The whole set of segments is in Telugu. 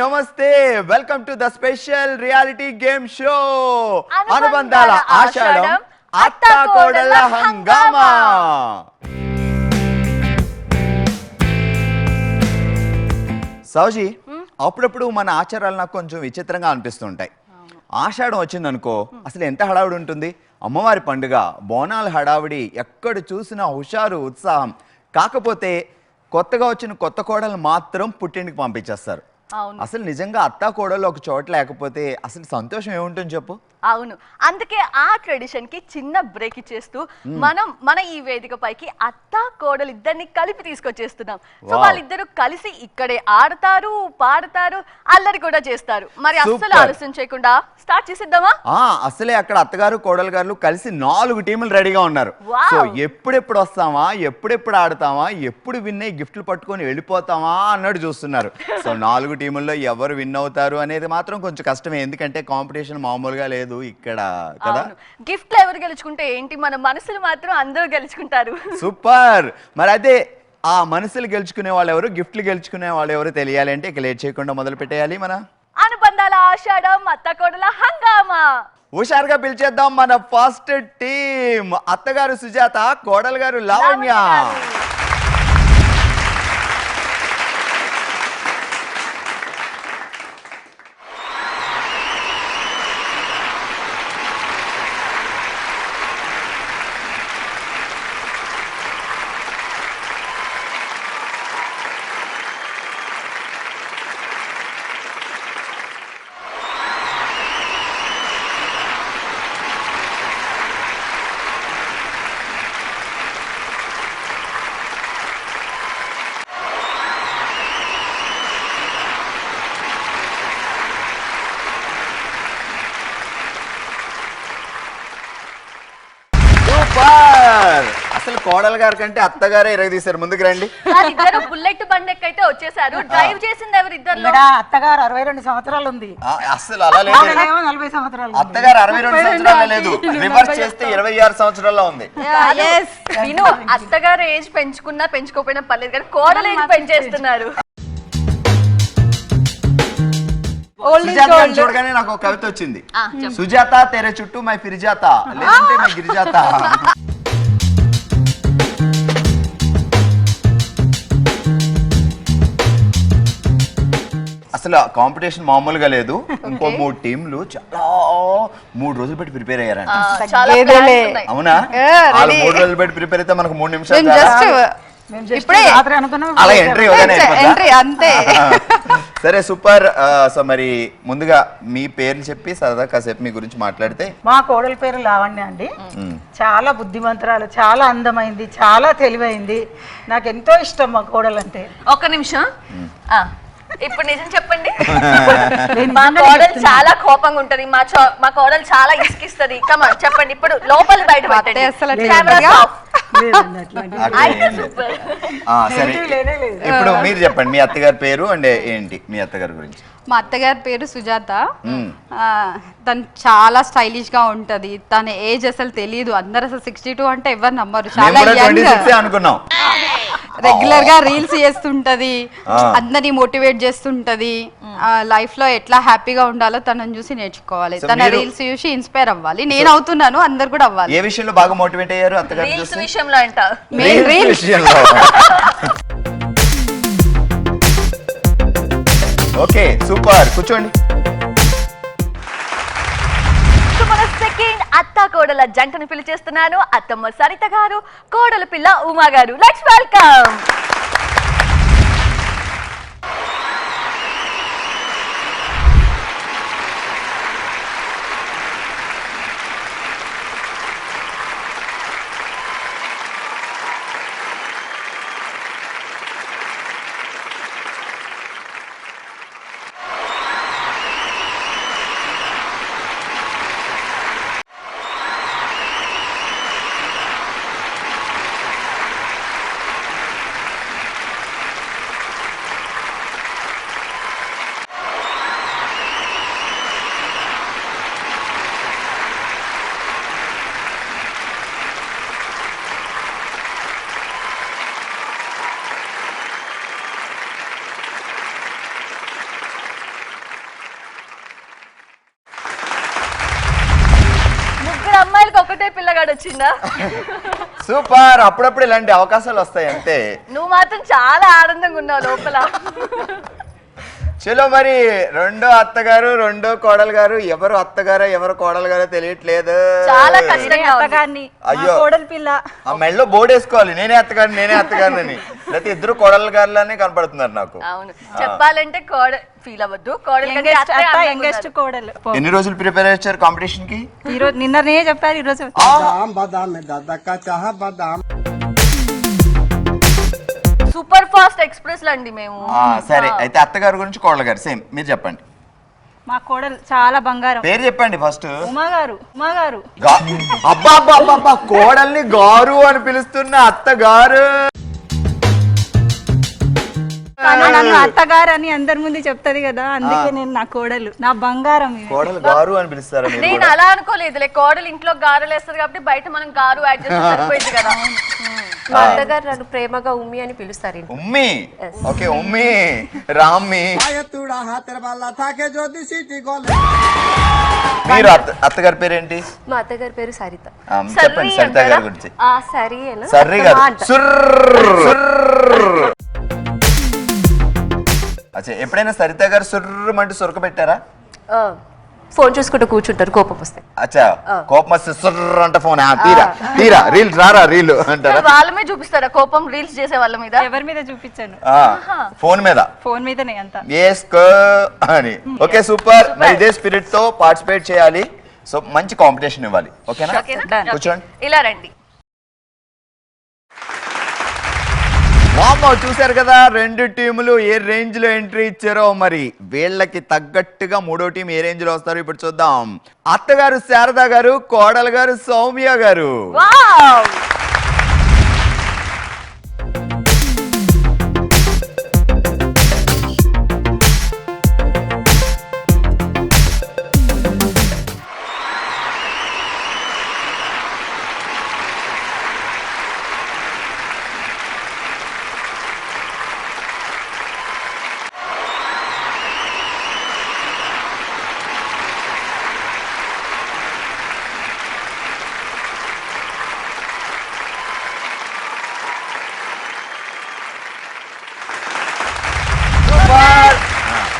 నమస్తే welcome to the special reality game show అనుబంధాల ఆషాఢం అత్తా కోడళ్ళ హంగామా. సౌజీ, అప్పుడప్పుడు మన ఆచారాలు నాకు కొంచెం విచిత్రంగా అనిపిస్తుంటాయి. ఆషాఢం వచ్చిందనుకో అసలు ఎంత హడావుడి ఉంటుంది. అమ్మవారి పండుగ, బోనాల హడావుడి, ఎక్కడ చూసినా హుషారు, ఉత్సాహం. కాకపోతే కొత్తగా వచ్చిన కొత్త కోడలు మాత్రం పుట్టింటికి పంపించేస్తారు. అసలు నిజంగా అత్తా కోడలు ఒక చోట లేకపోతే అసలు సంతోషం ఏముంటుంది చెప్పు. అవును, అందుకే ఆ ట్రెడిషన్ కి చిన్న బ్రేక్ ఇచ్చేస్తూ మన ఈ వేదిక పైకి అత్తా కోడలు ఇద్దరిని కలిపి తీసుకొచ్చేస్తున్నాం. సో వాళ్ళిద్దరు కలిసి ఇక్కడే ఆడతారు, పాడతారు, అల్లరి కూడా చేస్తారు. మరి అస్సలు ఆలస్యం చేయకుండా స్టార్ట్ చేసేద్దామా? అసలే అక్కడ అత్తగారు కోడలు గారు కలిసి 4 టీములు రెడీగా ఉన్నారు. సో ఎప్పుడెప్పుడు వస్తామా, ఎప్పుడెప్పుడు ఆడతామా, ఎప్పుడు విన్ అయ్యి గిఫ్ట్లు పట్టుకొని వెళ్ళిపోతామా అన్నట్టు చూస్తున్నారు. సో 4 టీముల్లో ఎవరు విన్ అవుతారు అనేది మాత్రం కొంచెం కష్టమే, ఎందుకంటే కాంపిటీషన్ మామూలుగా లేదు ఇక్కడ కదా. గిఫ్ట్లు ఎవరు గెలుచుకుంటే ఏంటి, మన మనసులు మాత్రం అందరూ గెలుచుకుంటారు. సూపర్. మరి అదే ఆ మనసులు గెలుచుకునే వాళ్ళు ఎవరు, గిఫ్ట్లు గెలుచుకునే వాళ్ళు ఎవరు తెలియాలి అంటే ఇక లేట్ చేయకుండా మొదలు పెట్టేయాలి మన అనుబంధాల ఆషాఢం అత్తా కోడళ్ళ హంగామా. హుషారుగా పిలిచేద్దాం మన ఫస్ట్ టీమ్. అత్తగారు సుజాత, కోడలు గారు లావణ్య. అసలు కోడలు గారి కంటే అత్తగారే ఇరగదీశారు. ముందుకు రండి. బుల్లెట్ బండెక్ అయితే వచ్చేసారు. డ్రైవ్ చేసింది ఎవరు? ఇద్దరు. అత్తగారు 62 సంవత్సరాలు ఉంది. అసలు అలా లేదు, 40 సంవత్సరాలు. అత్తగారు 62 సంవత్సరాలు లేదు, రివర్స్ చేస్తే 26 సంవత్సరాల్లో ఉంది. విను, అత్తగారు ఏజ్ పెంచుకున్నా పెంచుకోపోయినా పర్లేదు, కానీ కోడలు ఏజ్ పెంచేస్తున్నారు. చూడగానే నాకు ఒక కవిత వచ్చింది. సుజాత తెరే చుట్టూ మై ఫిర్జాత, లేదంటే మై గిరిజాత. అసలు కాంపిటీషన్ మామూలుగా లేదు. ఇంకో 3 టీంలు చాలా 3 రోజులు పెట్టి ప్రిపేర్ అయ్యారంట. అవునా? వాళ్ళు 3 రోజులు పెట్టి ప్రిపేర్ అయితే మనకు 3 నిమిషాలు అలా ఎంట్రీ అంతే. సరే, సూపర్. సో మరి ముందుగా మీ పేర్లు చెప్పి సరదా కాసేపు మీ గురించి మాట్లాడితే. మా కోడలి పేరు లావణ్య అండి. చాలా బుద్ధిమంతురాలు, చాలా అందమైంది, చాలా తెలివైంది. నాకు ఎంతో ఇష్టం మా కోడలు అంటే. ఒక్క నిమిషం, ఇప్పుడు నిజం చెప్పండి. మా కోడలు చాలా కోపంగా ఉంటది, మా కోడలు చాలా ఇసుకిస్తుంది. కమాన్ చెప్పండి, ఇప్పుడు లోపల బయట పెట్టండి. సరే, ఇప్పుడు మీరు చెప్పండి మీ అత్తగారి పేరు అండ్ ఏంటి మీ అత్తగారి గురించి. మా అత్తగారి పేరు సుజాత. తను చాలా స్టైలిష్ గా ఉంటది. తన ఏజ్ అసలు తెలియదు. అందరు అసలు 62 అంటే ఎవరు నమ్మరు. చాలా అనుకున్నాం. రెగ్యులర్ గా రీల్స్ చేస్తుంటది, అందరినీ మోటివేట్ చేస్తుంటది. లైఫ్ లో ఎట్లా హ్యాపీగా ఉండాలో తనని చూసి నేర్చుకోవాలి. తన రీల్స్ చూసి ఇన్స్పైర్ అవ్వాలి. నేను అవుతున్నాను, అందరు కూడా అవ్వాలి. ఏ విషయంలో బాగా మోటివేట్ అయ్యారు అత్తగారు విషయంలో అంట? Main reels. Okay, super. కూర్చోండి. సెకండ్ అత్తా కోడల జంటను పిలిచేస్తున్నాను. అత్తమ్మ సరిత గారు, కోడల పిల్ల ఉమా గారు. Let's welcome. గాడు వచ్చిందా? సూపర్, అప్పుడప్పుడు ఇలాంటి అవకాశాలు వస్తాయి అంతే. నువ్వు మాత్రం చాలా ఆనందంగా ఉన్నావు లోపల. చలో మరి రెండో అత్తగారు రెండో కోడలు గారు, ఎవరు అత్తగారో ఎవరు కోడలు గారో తెలియట్లేదు. చాలా కష్టంగా అత్తగారిని, అయ్యో. కోడలి పిల్ల. ఆ మెడలో బోర్డు వేసుకోవాలి, నేనే అత్తగారిని. లేకపోతే ఇద్దరు కోడలు గారులానే కనపడుతున్నారు నాకు. అవును, చెప్పాలంటే ఫీల్ అవ్వద్దు, కోడలు కంటే అత్తే యంగెస్ట్ కోడలు. ఎన్ని రోజులు ప్రిపేర్ అయ్యారు కాంపిటీషన్ కి? ఈ రోజు నిన్ననే చెప్పారు, ఈ రోజు సూపర్ ఫాస్ట్ ఎక్స్ప్రెస్ అండి మేము. సరే అయితే అత్తగారి గురించి కోడలు గారు సేమ్ మీరు చెప్పండి. మా కోడలు చాలా బంగారం. పేరు చెప్పండి ఫస్ట్. ఉమా గారు. అబ్బా అబ్బా అబ్బా, కోడల్ని గారు అని పిలుస్తున్న అత్తగారు. నన్ను అత్తగారు అని అందరి ముందు చెప్తది కదా, అందుకే నేను నా కోడలు, నా బంగారం. కోడలు గారు అని పిలుస్తారా? నేను అలా అనుకోలేదులే, కోడలు ఇంట్లో గారెలు వేస్తారు కాబట్టి బయట మనం గారు యాడ్ చేస్తే సరిపోయింది కదా. మా అత్తగారు నన్ను ప్రేమగా ఉమ్మి అని పిలుస్తారు. ఉమ్మి, ఓకే ఉమ్మి రామ్మి. మీరు అత్తగారి పేరేంటి? మా అత్తగారి పేరు సరిత. చెప్పండి సరిత గారి గురించి. సర్రి గారు. అచ్చా, ఎప్పుడైనా సరిత గారు సుర్రమంటూ సురక పెట్టారా? ఫోన్ చూసుకుంటూ కూర్చుంటారు కోపం వస్తే. అచ్చా, కోపం వస్తే సుర్ర అంటే ఫోన్ తీరా రీల్ రారా రీల్ అంటారా? వాళ్ళ మీద చూపిస్తారా కోపం రీల్స్ చేసే వాళ్ళ మీద? ఎవరి మీద చూపించాను? ఫోన్ మీద. ఫోన్ మీదనే అంతా అని. ఓకే సూపర్, మరి ఇదే స్పిరిట్ తో పార్టిసిపేట్ చేయాలి. సో మంచి కాంపిటీషన్ ఇవ్వాలి, ఓకేనా? కూర్చోండి. ఇలా రండి. వామ్మో, చూశారు కదా రెండు టీములు ఏ రేంజ్ లో ఎంట్రీ ఇచ్చారో. మరి వీళ్ళకి తగ్గట్టుగా మూడో టీం ఏ రేంజ్ లో వస్తారో ఇప్పుడు చూద్దాం. అత్తగారు శారదా గారు, కోడలు గారు సౌమ్య గారు. వావ్,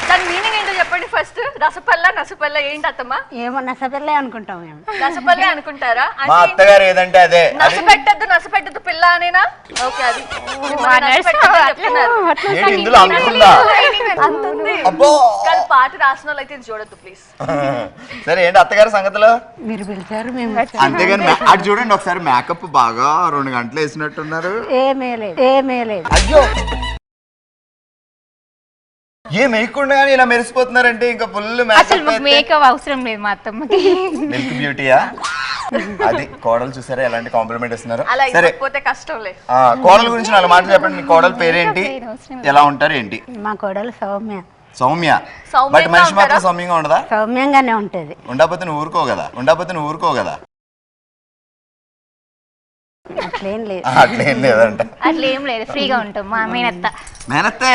దాని మీనింగ్ ఏంటో చెప్పండి ఫస్ట్. రసపల్ల నసపల్ల ఏంటి అత్తమ్మా? ఏమో నసపెళ్ళే అనుకుంటాం మేము. నసపల్లే అనుకుంటారా? మా అత్తగారు ఏదంటే అదే. నసపెట్టద్దు పిల్ల అనేనా? ఓకే, అది ఏంటి ఇందులో అనుకుందా? కానీ పాట రాసిన వాళ్ళు అయితే ఇది చూడొద్దు ప్లీజ్. సరే ఏంటి అత్తగారి సంగతిలో? మీరు పిలిచారు మేము అంతేగాని అటు చూడండి ఒకసారి, మేకప్ బాగా 2 గంటలు వేసినట్టున్నారు. ఏమీ లేదు. అయ్యో, ఏం వేయకుండా ఇలా మెరిసిపోతున్నారంటే ఇంకా ఫుల్ మేకప్ అవసరం లేదు మా అత్తమ్మకి. మిల్క్ బ్యూటీయా అది? కోడలు చూసారా ఎలాంటి కాంప్లిమెంట్ ఇస్తున్నారు. అలా సరే ఇవ్వకపోతే కష్టంలే. కోడల గురించి 4 మాటలు చెప్పండి. మీ కోడలు పేరేంటి, ఎలా ఉంటారు ఏంటి? మా కోడలు సౌమ్య. సౌమ్య. బట్ మనిషి మాత్రం సౌమ్యంగా ఉండదా? సౌమ్యంగానే ఉంటది. ఉండకపోతే నువ్వు ఊరుకో కదా. అట్లేం లేదు. అట్లేం లేదంట. అట్లేం లేదు, ఫ్రీగా ఉంటాం. మా మేనత్తే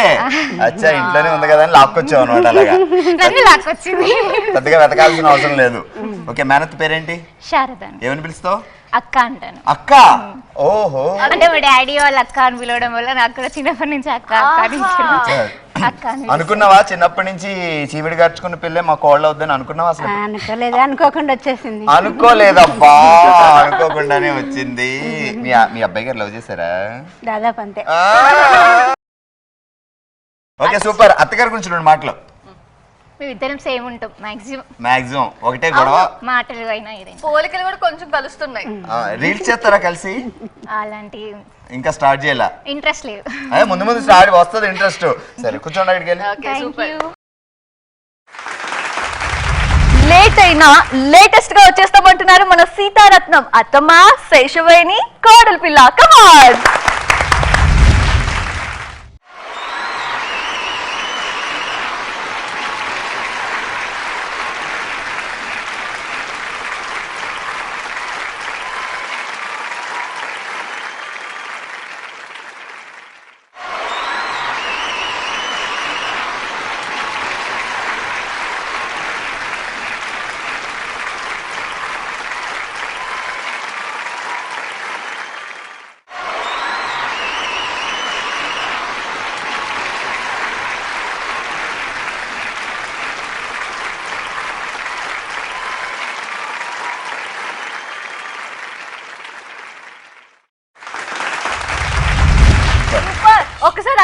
అచ్చా, ఇంట్లోనే ఉంది కదా అని లాక్కొచ్చావు అనమాట. అలాగా నన్ను లాక్కొచ్చింది, పెద్దగా వెతకాల్సిన అవసరం లేదు. ఓకే, మేనత్త పేరేంటి? శారద. ఏమని పిలుస్తావు? అక్క అంటాను. అక్క? ఓహో, అంటే మా డాడీ వాళ్ళ అక్క అని పిలవడం వల్ల నాకు కూడా చిన్నప్పటి నుంచి అక్క అనుకున్నావా? చిన్నప్పటి నుంచి చీవిడి కట్టుకున్న పిల్లే మా కోళ్ళు అవుద్దని అనుకున్నావా? అసలు అనుకోలేదు, అనుకోకుండా వచ్చేసింది. అనుకోలేదబ్బా, అనుకోకుండానే వచ్చింది. మీ అబ్బాయి గారు లవ్ చేశారా? దాదాపు అంతే. Okay super. అత్తగారి గురించి 2 మాటలు. మేమిద్దరం సేమ్ ఉంటాం మాక్సిమం ఒకటే గొడవ. మాటలు అయినా ఏదైనా. పోలికలు కూడా కొంచెం కలుస్తున్నాయి. రీల్స్ చేస్తారా కలిసి? అలాంటి ఇంకా స్టార్ట్ చేయాలా? ఇంట్రెస్ట్ లేదు. ముందు స్టార్ట్ వస్తుంది ఇంట్రెస్ట్. సరే కూర్చోండి అక్కడికి వెళ్ళి. లేట్ అయినా లేటెస్ట్ గా వచ్చేస్తామంటున్నారు మన సీతారత్నం అత్తమ్మ శేషవేణి కోడలి పిల్ల. కమాన్.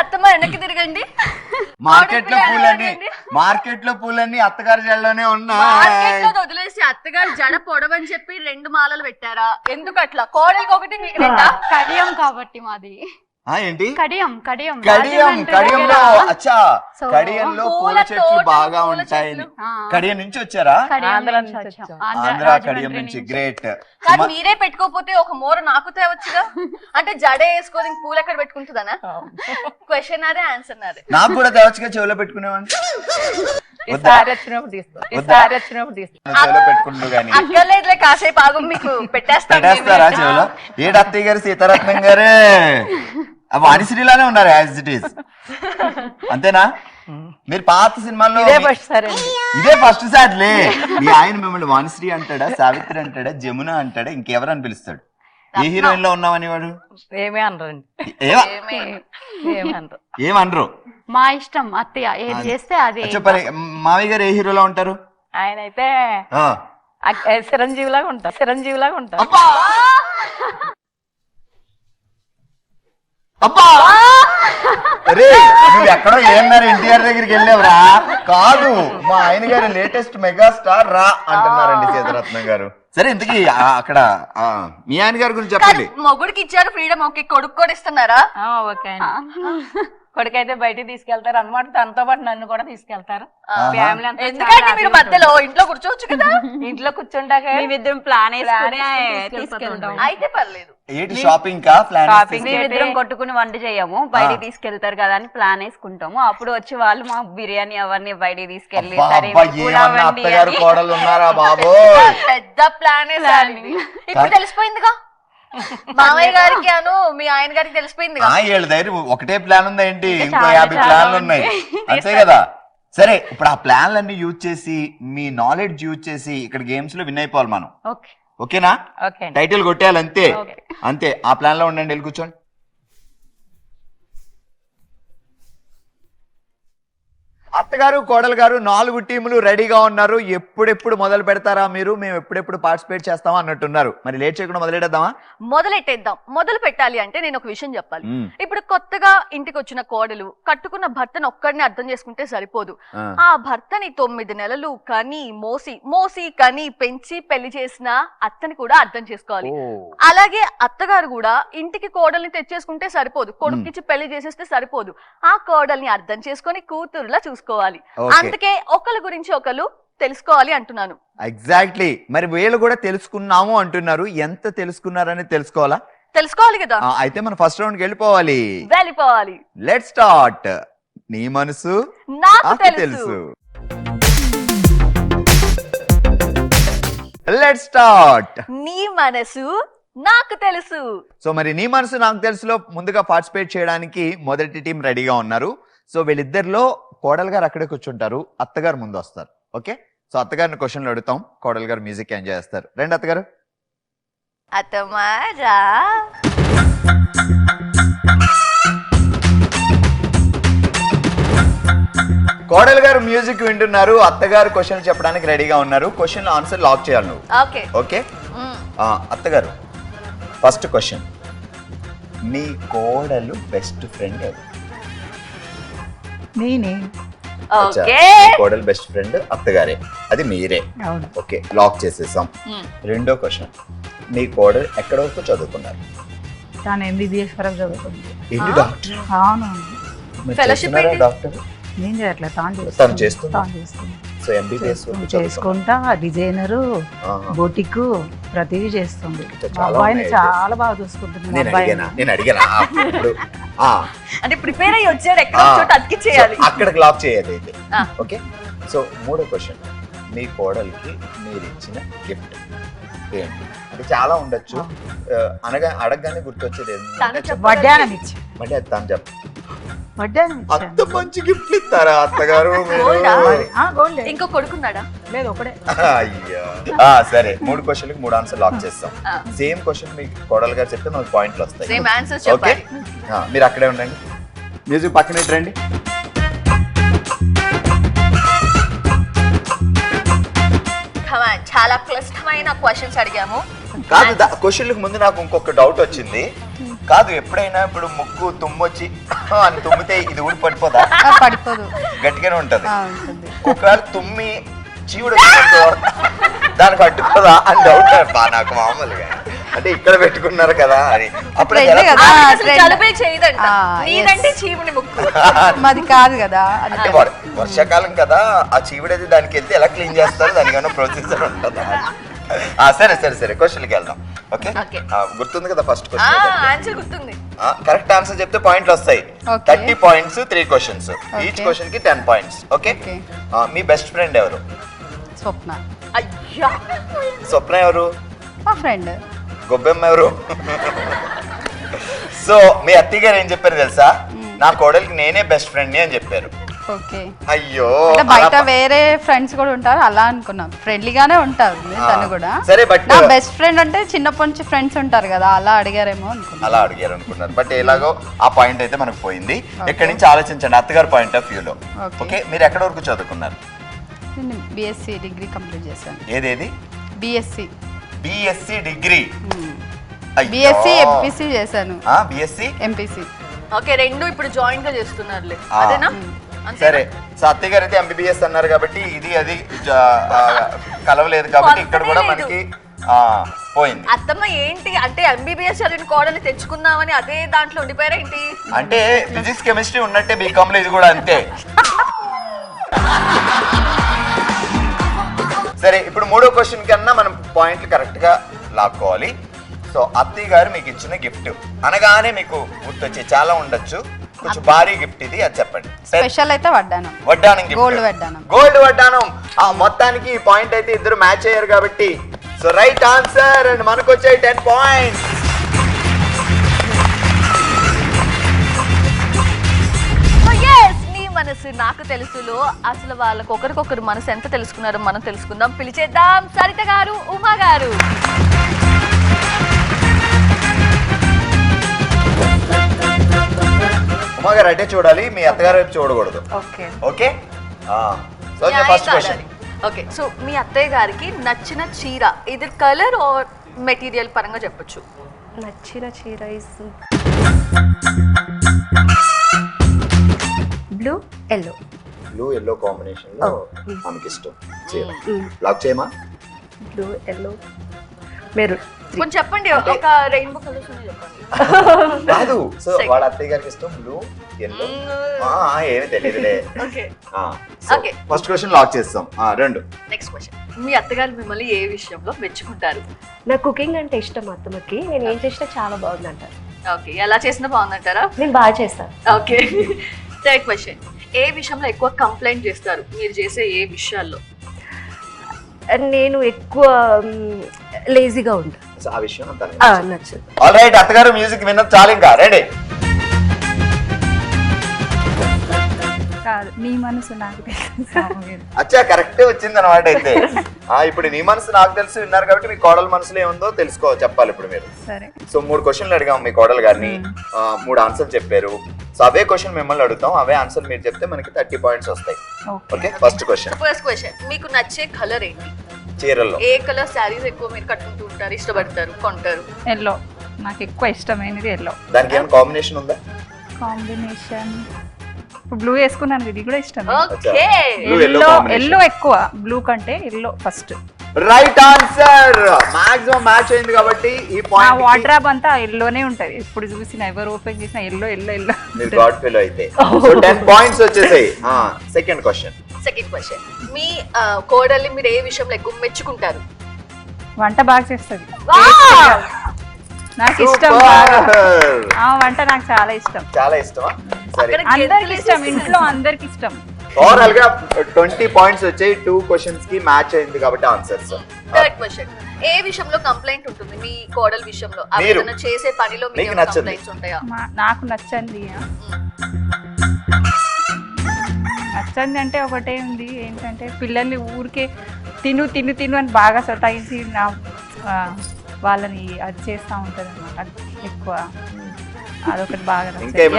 అత్తమ్మ వెనక్కి తిరగండి. మార్కెట్ లో పూలన్నీ అత్తగారి జడలోనే ఉన్నాయి. మార్కెట్ లో వదిలేసి అత్తగారు జడ పొడవని చెప్పి 2 మాలలు పెట్టారా? ఎందుకు అట్లా? కోడలికి ఒకటి మీకు రెండా? కడియం కాబట్టి మాది ఏంటి కడియం కడియంలో అచ్చా కడియంలో పూల చెట్లు బాగా ఉంటాయి. కడియం నుంచి వచ్చారా? ఆంధ్ర కడియం నుంచి. గ్రేట్. కానీ మీరే పెట్టుకోకపోతే ఒక మోర నాకు తేవచ్చుగా. అంటే జడ వేసుకొని పూలు ఎక్కడ పెట్టుకుంటుందనా? క్వశ్చన్ అదే ఆన్సర్ అదే. నాకు కూడా తేవచ్చుగా, చెవులో పెట్టుకునేవాడిని. చెవులో పెట్టుకుంటూ గానీ అక్కర్లేదులే, కాసేపు ఆగు మీకు పెట్టేస్తారా చెవులో? ఏడు అత్తయ్య గారు, సీతారత్నం గారే వాణిశ్రీలానే ఉన్నారు యాజ్ ఇట్ ఈస్. అంతేనా? మీరు పాత సినిమాల్లో ఇదే ఫస్ట్ సార్లే. మీ ఆయన మిమ్మల్ని వాణిశ్రీ అంటాడా, సావిత్రి అంటాడా, జమున అంటాడా, ఇంకెవరు అని పిలుస్తాడు? ఏ హీరోయిన్ లో ఉన్నావని వాడు ఏమనరు. మా ఇష్టం అత్తయ్య ఏది చేస్తే అదే. చెప్పాలి. మావయ్య గారు ఏ హీరోలో ఉంటారు? ఆయన అయితే చిరంజీవిలాగా ఉంటారు. అబ్బా అరే నువ్వు ఎక్కడో ఏమన్నారు ఎన్టీఆర్ దగ్గరికి వెళ్ళావురా? కాదు, మా ఆయన గారు లేటెస్ట్ మెగాస్టార్ రా అంటున్నారండి సీతారత్నం గారు. సరే, ఇంతకీ అక్కడ మీ ఆయన గారి గురించి చెప్పండి. మొగుడికి ఇచ్చారు ఫ్రీడమ్, ఓకే. కొడుకు కూడా ఇస్తున్నారా? ఓకే. కొడుకైతే బయటికి తీసుకెళ్తారు అన్నమాట, తనతో పాటు నన్ను కూడా తీసుకెళ్తారు. ఫ్యామిలీ అంతా ఎందుకంటే మీరు మధ్యలో ఇంట్లో కూర్చోవచ్చు కదా. ఇంట్లో కూర్చుంటాక మేమిద్దరం ప్లాన్ తీసుకెళ్తాం. అయితే పర్లేదు. ఏంటి షాపింగ్ కా ప్లాన్? మేమిద్దరం కొట్టుకుని వంట చేయము, బయటికి తీసుకెళ్తారు కదా అని ప్లాన్ వేసుకుంటాము. అప్పుడు వచ్చి వాళ్ళు మా బిర్యానీ అవన్నీ బయటికి తీసుకెళ్లి అత్తగారు కోడలు ఉన్నారా బాబు? పెద్ద ప్లాన్ ఇప్పుడు తెలిసిపోయిందిగా. మామయ్య గారికి అను మీ ఆయన గారికి తెలిసిపోయిందిగా. ఏళ్ళ దగ్గర ఒకటే ప్లాన్ ఉందా ఏంటి? ఇంకో 50 ప్లాన్లు ఉన్నాయి అంతే కదా. సరే, ఇప్పుడు ఆ ప్లాన్లన్నీ యూజ్ చేసి, మీ నాలెడ్జ్ యూజ్ చేసి ఇక్కడ గేమ్స్ లో విన్ అయిపోవాలి మనం. ఓకేనా? టైటిల్ కొట్టేయాలి అంతే. అంతే. ఆ ప్లాన్ లో ఉండండి, వెళ్ళి కూర్చోండి. అత్తగారు, కోడలు గారు 4 టీములు రెడీగా ఉన్నారు. ఎప్పుడెప్పుడు మొదలు పెడతారా మీరు? మేము ఎప్పుడెప్పుడు పార్టిసిపేట్ చేస్తామా అన్నట్టున్నారు. మరి లేట్ చేయకుండా మొదలెడదామా? మొదలెట్టేద్దాం. మొదలు పెట్టాలి అంటే నేను ఒక విషయం చెప్పాలి. ఇప్పుడు కొత్తగా ఇంటికి వచ్చిన కోడలు కట్టుకున్న భర్తను ఒక్కడిని అర్థం చేసుకుంటే సరిపోదు. ఆ భర్తని 9 నెలలు కని మోసి కని పెంచి పెళ్లి చేసిన అత్తని కూడా అర్థం చేసుకోవాలి. అలాగే అత్తగారు కూడా ఇంటికి కోడల్ని తెచ్చేసుకుంటే సరిపోదు, కొడుకుకిచ్చి పెళ్లి చేసేస్తే సరిపోదు. ఆ కోడల్ని అర్థం చేసుకొని కూతురులా చూసుకోవాలి. అందుకే ఒకళ్ళ గురించి ఒకళ్ళు తెలుసుకోవాలి అంటున్నాను. ఎగ్జాక్ట్లీ. మరి వీళ్ళు కూడా తెలుసుకున్నాము అంటున్నారు. ఎంత తెలుసుకున్నారని తెలుసుకోవాలి కదా. అయితే మనం ఫస్ట్ రౌండ్ కి వెళ్ళిపోవాలి. Let's start. నీ మనసు నాకు తెలుసు. Let's start. నీ మనసు నాకు తెలుసు. సో మరి నీ మనసు నాకు తెలుసులో ముందుగా పార్టిసిపేట్ చేయడానికి మొదటి టీం రెడీగా ఉన్నారు. సో వీళ్ళిద్దరిలో కోడలు గారు అక్కడే కూర్చుంటారు, అత్తగారు ముందు వస్తారు. ఓకే. సో అత్తగారిని క్వశ్చన్లు అడుగుతాం, కోడలు గారు మ్యూజిక్ ఎంజాయ్ చేస్తారు. రండి అత్తగారు. అత్తమారా కోడలు గారు మ్యూజిక్ వింటున్నారు, అత్తగారు క్వశ్చన్ చెప్పడానికి రెడీగా ఉన్నారు. క్వశ్చన్ ఆన్సర్ లాక్ చేయాలి నువ్వు. ఓకే. ఓకే. అత్తగారు ఫస్ట్ క్వశ్చన్, నీ కోడలు బెస్ట్ ఫ్రెండ్ ఎవరు? నేనే. కోడలు బెస్ట్ ఫ్రెండ్ అత్తగారే, అది మీరే. ఓకే, లాక్ చేసేసాం. రెండో క్వశ్చన్, నీ కోడలు ఎక్కడ వరకు చదువుకున్నారు? తాను MBBS వరకు చదువుకుంది. ఏంటి డాక్టర్? అవును. డాక్టర్ నేను చేయట్లేదు, తను చేస్తున్నా. సో MBBS చేసుకుంటా, డిజైనరు, బొటిక్ ప్రతిదీ చేస్తుంది. మా అబ్బాయిని చాలా బాగా చూసుకుంటుంది. నేను అడిగానా? అంటే ప్రిపేర్ అయ్యి వచ్చారు, ఎక్కడ చోట అతికిచ్చేయాలి, అక్కడికి లాక్ చేయాలి అయితే. ఓకే. సో మూడో క్వశ్చన్, మీ కోడలికి మీరు ఇచ్చిన గిఫ్ట్ ఏంటి? అంటే చాలా ఉండొచ్చు, అడగగానే గుర్తొచ్చేది వడ్డానం ఇచ్చి. మళ్ళీ అది తాను చెప్పు. అంత మంచి గిఫ్ట్ ఇస్తారా అత్తగారు? ఇంకో కొడుకున్నాడా? లేదు, ఒకడే. అయ్యో. సరే, 3 క్వశ్చన్లకు 3 ఆన్సర్ లాక్ చేస్తాం. సేమ్ క్వశ్చన్ మీకు కోడలు గారు చెప్తే మనకు పాయింట్లు వస్తాయి. సేమ్ ఆన్సర్స్ చెప్పాలి. మీరు అక్కడే ఉండండి, మ్యూజిక్ పక్కన రండి. చాలా క్లిష్టమైన క్వశ్చన్స్ అడిగాము. కాదు, క్వశ్చన్లకు ముందు నాకు ఇంకొక డౌట్ వచ్చింది. కాదు ఎప్పుడైనా ఇప్పుడు ముక్కు తుమ్మొచ్చి అని తుమ్మితే ఇది ఊడి పడిపోదా? పడిపోదు, గట్టిగానే ఉంటది. ఉంటుంది. ఒకవేళ తుమ్మి చీవుడు వచ్చిందనుకో, దానికి అడ్డుకోదా అని డౌట్ నాకు మామూలుగా. అంటే ఇక్కడ పెట్టుకున్నారు కదా అని అప్పుడు Trend కదా. జలుబే చేయదంట, ఆ, నీదంటే చీముని ముక్కు. మాది కాదు కదా. అంటే వర్షాకాలం కదా, ఆ చీవుడైతే దానికి వెళ్తే ఎలా క్లీన్ చేస్తారు, దానికన్నా ప్రొసీజర్ ఉంటుందా? సరే సరే సరే క్వశ్చన్కి వెళ్దాం. Okay, Okay. గుర్తుంది కదా ఫస్ట్ క్వశ్చన్? ఆన్సర్ గుర్తుంది. కరెక్ట్ ఆన్సర్ చెప్తే పాయింట్లు వస్తాయి. Okay. 30 points 3 questions, each Okay. Question కి 10 పాయింట్స్. Okay, Okay. మీ బెస్ట్ ఫ్రెండ్ ఎవరు? స్వప్న అయ్యా, స్వప్న ఎవరు? మా ఫ్రెండ్. గొబ్బెమ్మ ఎవరు? సో మీ అత్తయ్య గారు ఏం చెప్పారు తెలుసా? నా కోడలికి నేనే బెస్ట్ ఫ్రెండ్ అని చెప్పారు. ఓకే, అయ్యో, అంటే బయట అలా వేరే ఫ్రెండ్స్ కూడా ఉంటారు అలా అనుకున్నాం. ఫ్రెండ్లీగానే ఉంటారు తను కూడా. సరే, but నా బెస్ట్ ఫ్రెండ్ అంటే చిన్నప్పటి నుంచి ఫ్రెండ్స్ ఉంటారు కదా, అలా అడిగారేమో అనుకున్నా. అలా అడిగారు అనుకున్నారు. బట్ ఎలాగో ఆ పాయింట్ అయితే మనకు పోయింది. ఇక్కడి నుంచి ఆలోచించండి అత్తగారు పాయింట్ ఆఫ్ వ్యూలో. Okay. ఓకే, మీరు ఎక్కడి వరకు చదువుకున్నారు? నేను బిఎస్సి డిగ్రీ కంప్లీట్ చేశాను. ఏదేది? BSc BSc degree. BSc MPC చేశాను. BSc MPC. ఓకే, రెండు ఇప్పుడు జాయిన్ గా చేస్తున్నారులే, అదేనా? సరే, సో అత్తయ్య గారు అయితే ఎంబీబీఎస్ అన్నారు కాబట్టి ఇది అది కలవలేదు కాబట్టి ఇక్కడ కూడా మనకి పోయింది. అత్తమ్మ ఏంటి అంటే ఎంబీబీఎస్ చదివిన కోడలు తెచ్చుకుందామని అదే దాంట్లో ఉండిపోయారేంటి? అంటే ఫిజిక్స్ కెమిస్ట్రీ ఉన్నట్టే బీకామ్ లో ఇది కూడా అంతే. సరే, ఇప్పుడు మూడో క్వశ్చన్ కన్నా మనం పాయింట్లు కరెక్ట్ గా లాక్కోవాలి. సో అత్తయ్య గారు మీకు ఇచ్చిన గిఫ్ట్ అనగానే మీకు గుర్తొచ్చే చాలా ఉండొచ్చు, కొంచెం భారీ గిఫ్ట్ ఇది, అది చెప్పండి. స్పెషల్ అయితే వడ్డానం. వడ్డానం గిఫ్ట్. గోల్డ్ వడ్డానం. గోల్డ్ వడ్డానం. మొత్తానికి ఈ పాయింట్ అయితే ఇద్దరు మ్యాచ్ అయ్యారు కాబట్టి సో రైట్ ఆన్సర్ అండ్ మనకు వచ్చాయి 10 పాయింట్స్. నీ మనసు నాకు తెలుసులో అసలు వాళ్ళకు ఒకరికొకరు మనసు ఎంత తెలుసుకున్నారో మనం తెలుసుకుందాం. పిలిచేద్దాం సరిత గారు, ఉమా గారు. ఉమా గారు అంటే చూడాలి, మీ అత్తగారు వైపు చూడకూడదు. Okay okay, so first question. Okay, so మీ అత్తయ్య గారికి నచ్చిన చీర ఇది కలర్ ఆర్ మెటీరియల్ పరంగా చెప్పొచ్చు? నచ్చిన చీర is blue yellow. Blue yellow combination లో ఆమెకి ఇష్టం చీర. లాక్ చేయమా? Blue yellow maroon. కొంచెం చెప్పండి, ఒక రెయిన్బో కలర్స్ ఉన్నాయి చెప్పండి. కాదు, సో వాళ్ళ అత్తయ్య గారికి ఇష్టం బ్లూ ఎల్లో, ఏమి తెలియదులే. Okay, Okay. First question lock చేస్తాం. రెండు. నెక్స్ట్ క్వశ్చన్, మీ అత్తగారు మిమ్మల్ని ఏ విషయంలో మెచ్చుకుంటారు? నా కుకింగ్ అంటే ఇష్టం అత్తమ్మకి, నేను ఏం చేసినా చాలా బాగుంది అంటారు. ఓకే, ఎలా చేసినా బాగుందంటారా? నేను బాగా చేస్తాను. ఓకే, థర్డ్ క్వశ్చన్, ఏ విషయంలో ఎక్కువ కంప్లైంట్ చేస్తారు మీరు చేసే ఏ విషయాల్లో? నేను ఎక్కువ లేజీగా ఉంటాను. ఆ విషయం నచ్చదు. ఆల్ రైట్, అత్తగారు మ్యూజిక్ విన్నది చాలు, ఇంకా రెడీ. కాదు, నీ మనసు నాకు తెలుసు. అచ్చా, కరెక్టే వచ్చింది అనమాట. అయితే ఇప్పుడు నీ మనసు నాకు తెలుసు విన్నారు కాబట్టి మీ కోడల మనసులో ఏముందో చెప్పాలి ఇప్పుడు మీరు. సరే, సో 3 క్వశ్చన్లు అడిగాం మీ కోడలు గారిని, 3 ఆన్సర్లు చెప్పారు. సో అవే క్వశ్చన్ మిమ్మల్ని అడుగుతాం, అవే ఆన్సర్ మీరు చెప్తే మనకి 30 పాయింట్స్ వస్తాయి. Okay, first question. First question, మీకు నచ్చే కలర్ ఏంటి? చీరల్లో ఏ కలర్ శారీస్ ఎక్కువ మీరు కట్టుకుంటూ ఉంటారు, ఇష్టపడతారు, కొంటారు? ఎల్లో. నాకు ఎక్కువ ఇష్టమైనది ఎల్లో. దానికి ఏమైనా కాంబినేషన్ ఉందా? కాంబినేషన్ బ్లూ వేసుకున్నాను, ఇది కూడా ఇష్టం. ఓకే, ఎల్లో ఎక్కువ, బ్లూ కంటే yellow first. Right answer. Maximum match అయింది కాబట్టి ఈ ఆ పాయింట్ వాటర్ అంతా ఎల్లోనే ఉంటది, ఎప్పుడు చూసినా ఎవరు ఓపెన్ చేసినా ఎల్లో ఎల్లో ఎల్లో. మీరు గాడ్ ఫెలో అయితే. సో 10 పాయింట్స్ వచ్చేసాయి. Second question. సెకండ్ క్వశ్చన్, మీ కోడల్ని మీరు ఏ విషయంలో ఎక్కువ మెచ్చుకుంటారు? వంట బాగా చేస్తుంది, Wow! నాకు ఇష్టం బాగా. ఆ వంట నాకు చాలా ఇష్టం. చాలా ఇష్టమా? సరే, అక్కడ అందరికి ఇష్టం, ఇంట్లో అందరికి ఇష్టం. ఓవరాల్ గా 20 పాయింట్స్ వచ్చాయి. 2 క్వశ్చన్స్ కి మ్యాచ్ అయింది కాబట్టి ఆన్సర్స్. థర్డ్ క్వశ్చన్, ఏ విషయంలో కంప్లైంట్ ఉంటుంది మీ కోడల్ విషయంలో? మీరు ఏదైనా చేసే పనిలో మీకు మీకు నచ్చంది. కంప్లైంట్స్ ఉంటాయా? నాకు నచ్చండి నచ్చంది అంటే ఒకటే ఉంది, ఏంటంటే పిల్లల్ని ఊరికే తిను తిను తిను అని బాగా సతాయించి వాళ్ళని అది చేస్తూ ఉంటుంది అనమాట ఎక్కువ. అదొకటి బాగా నచ్చదు.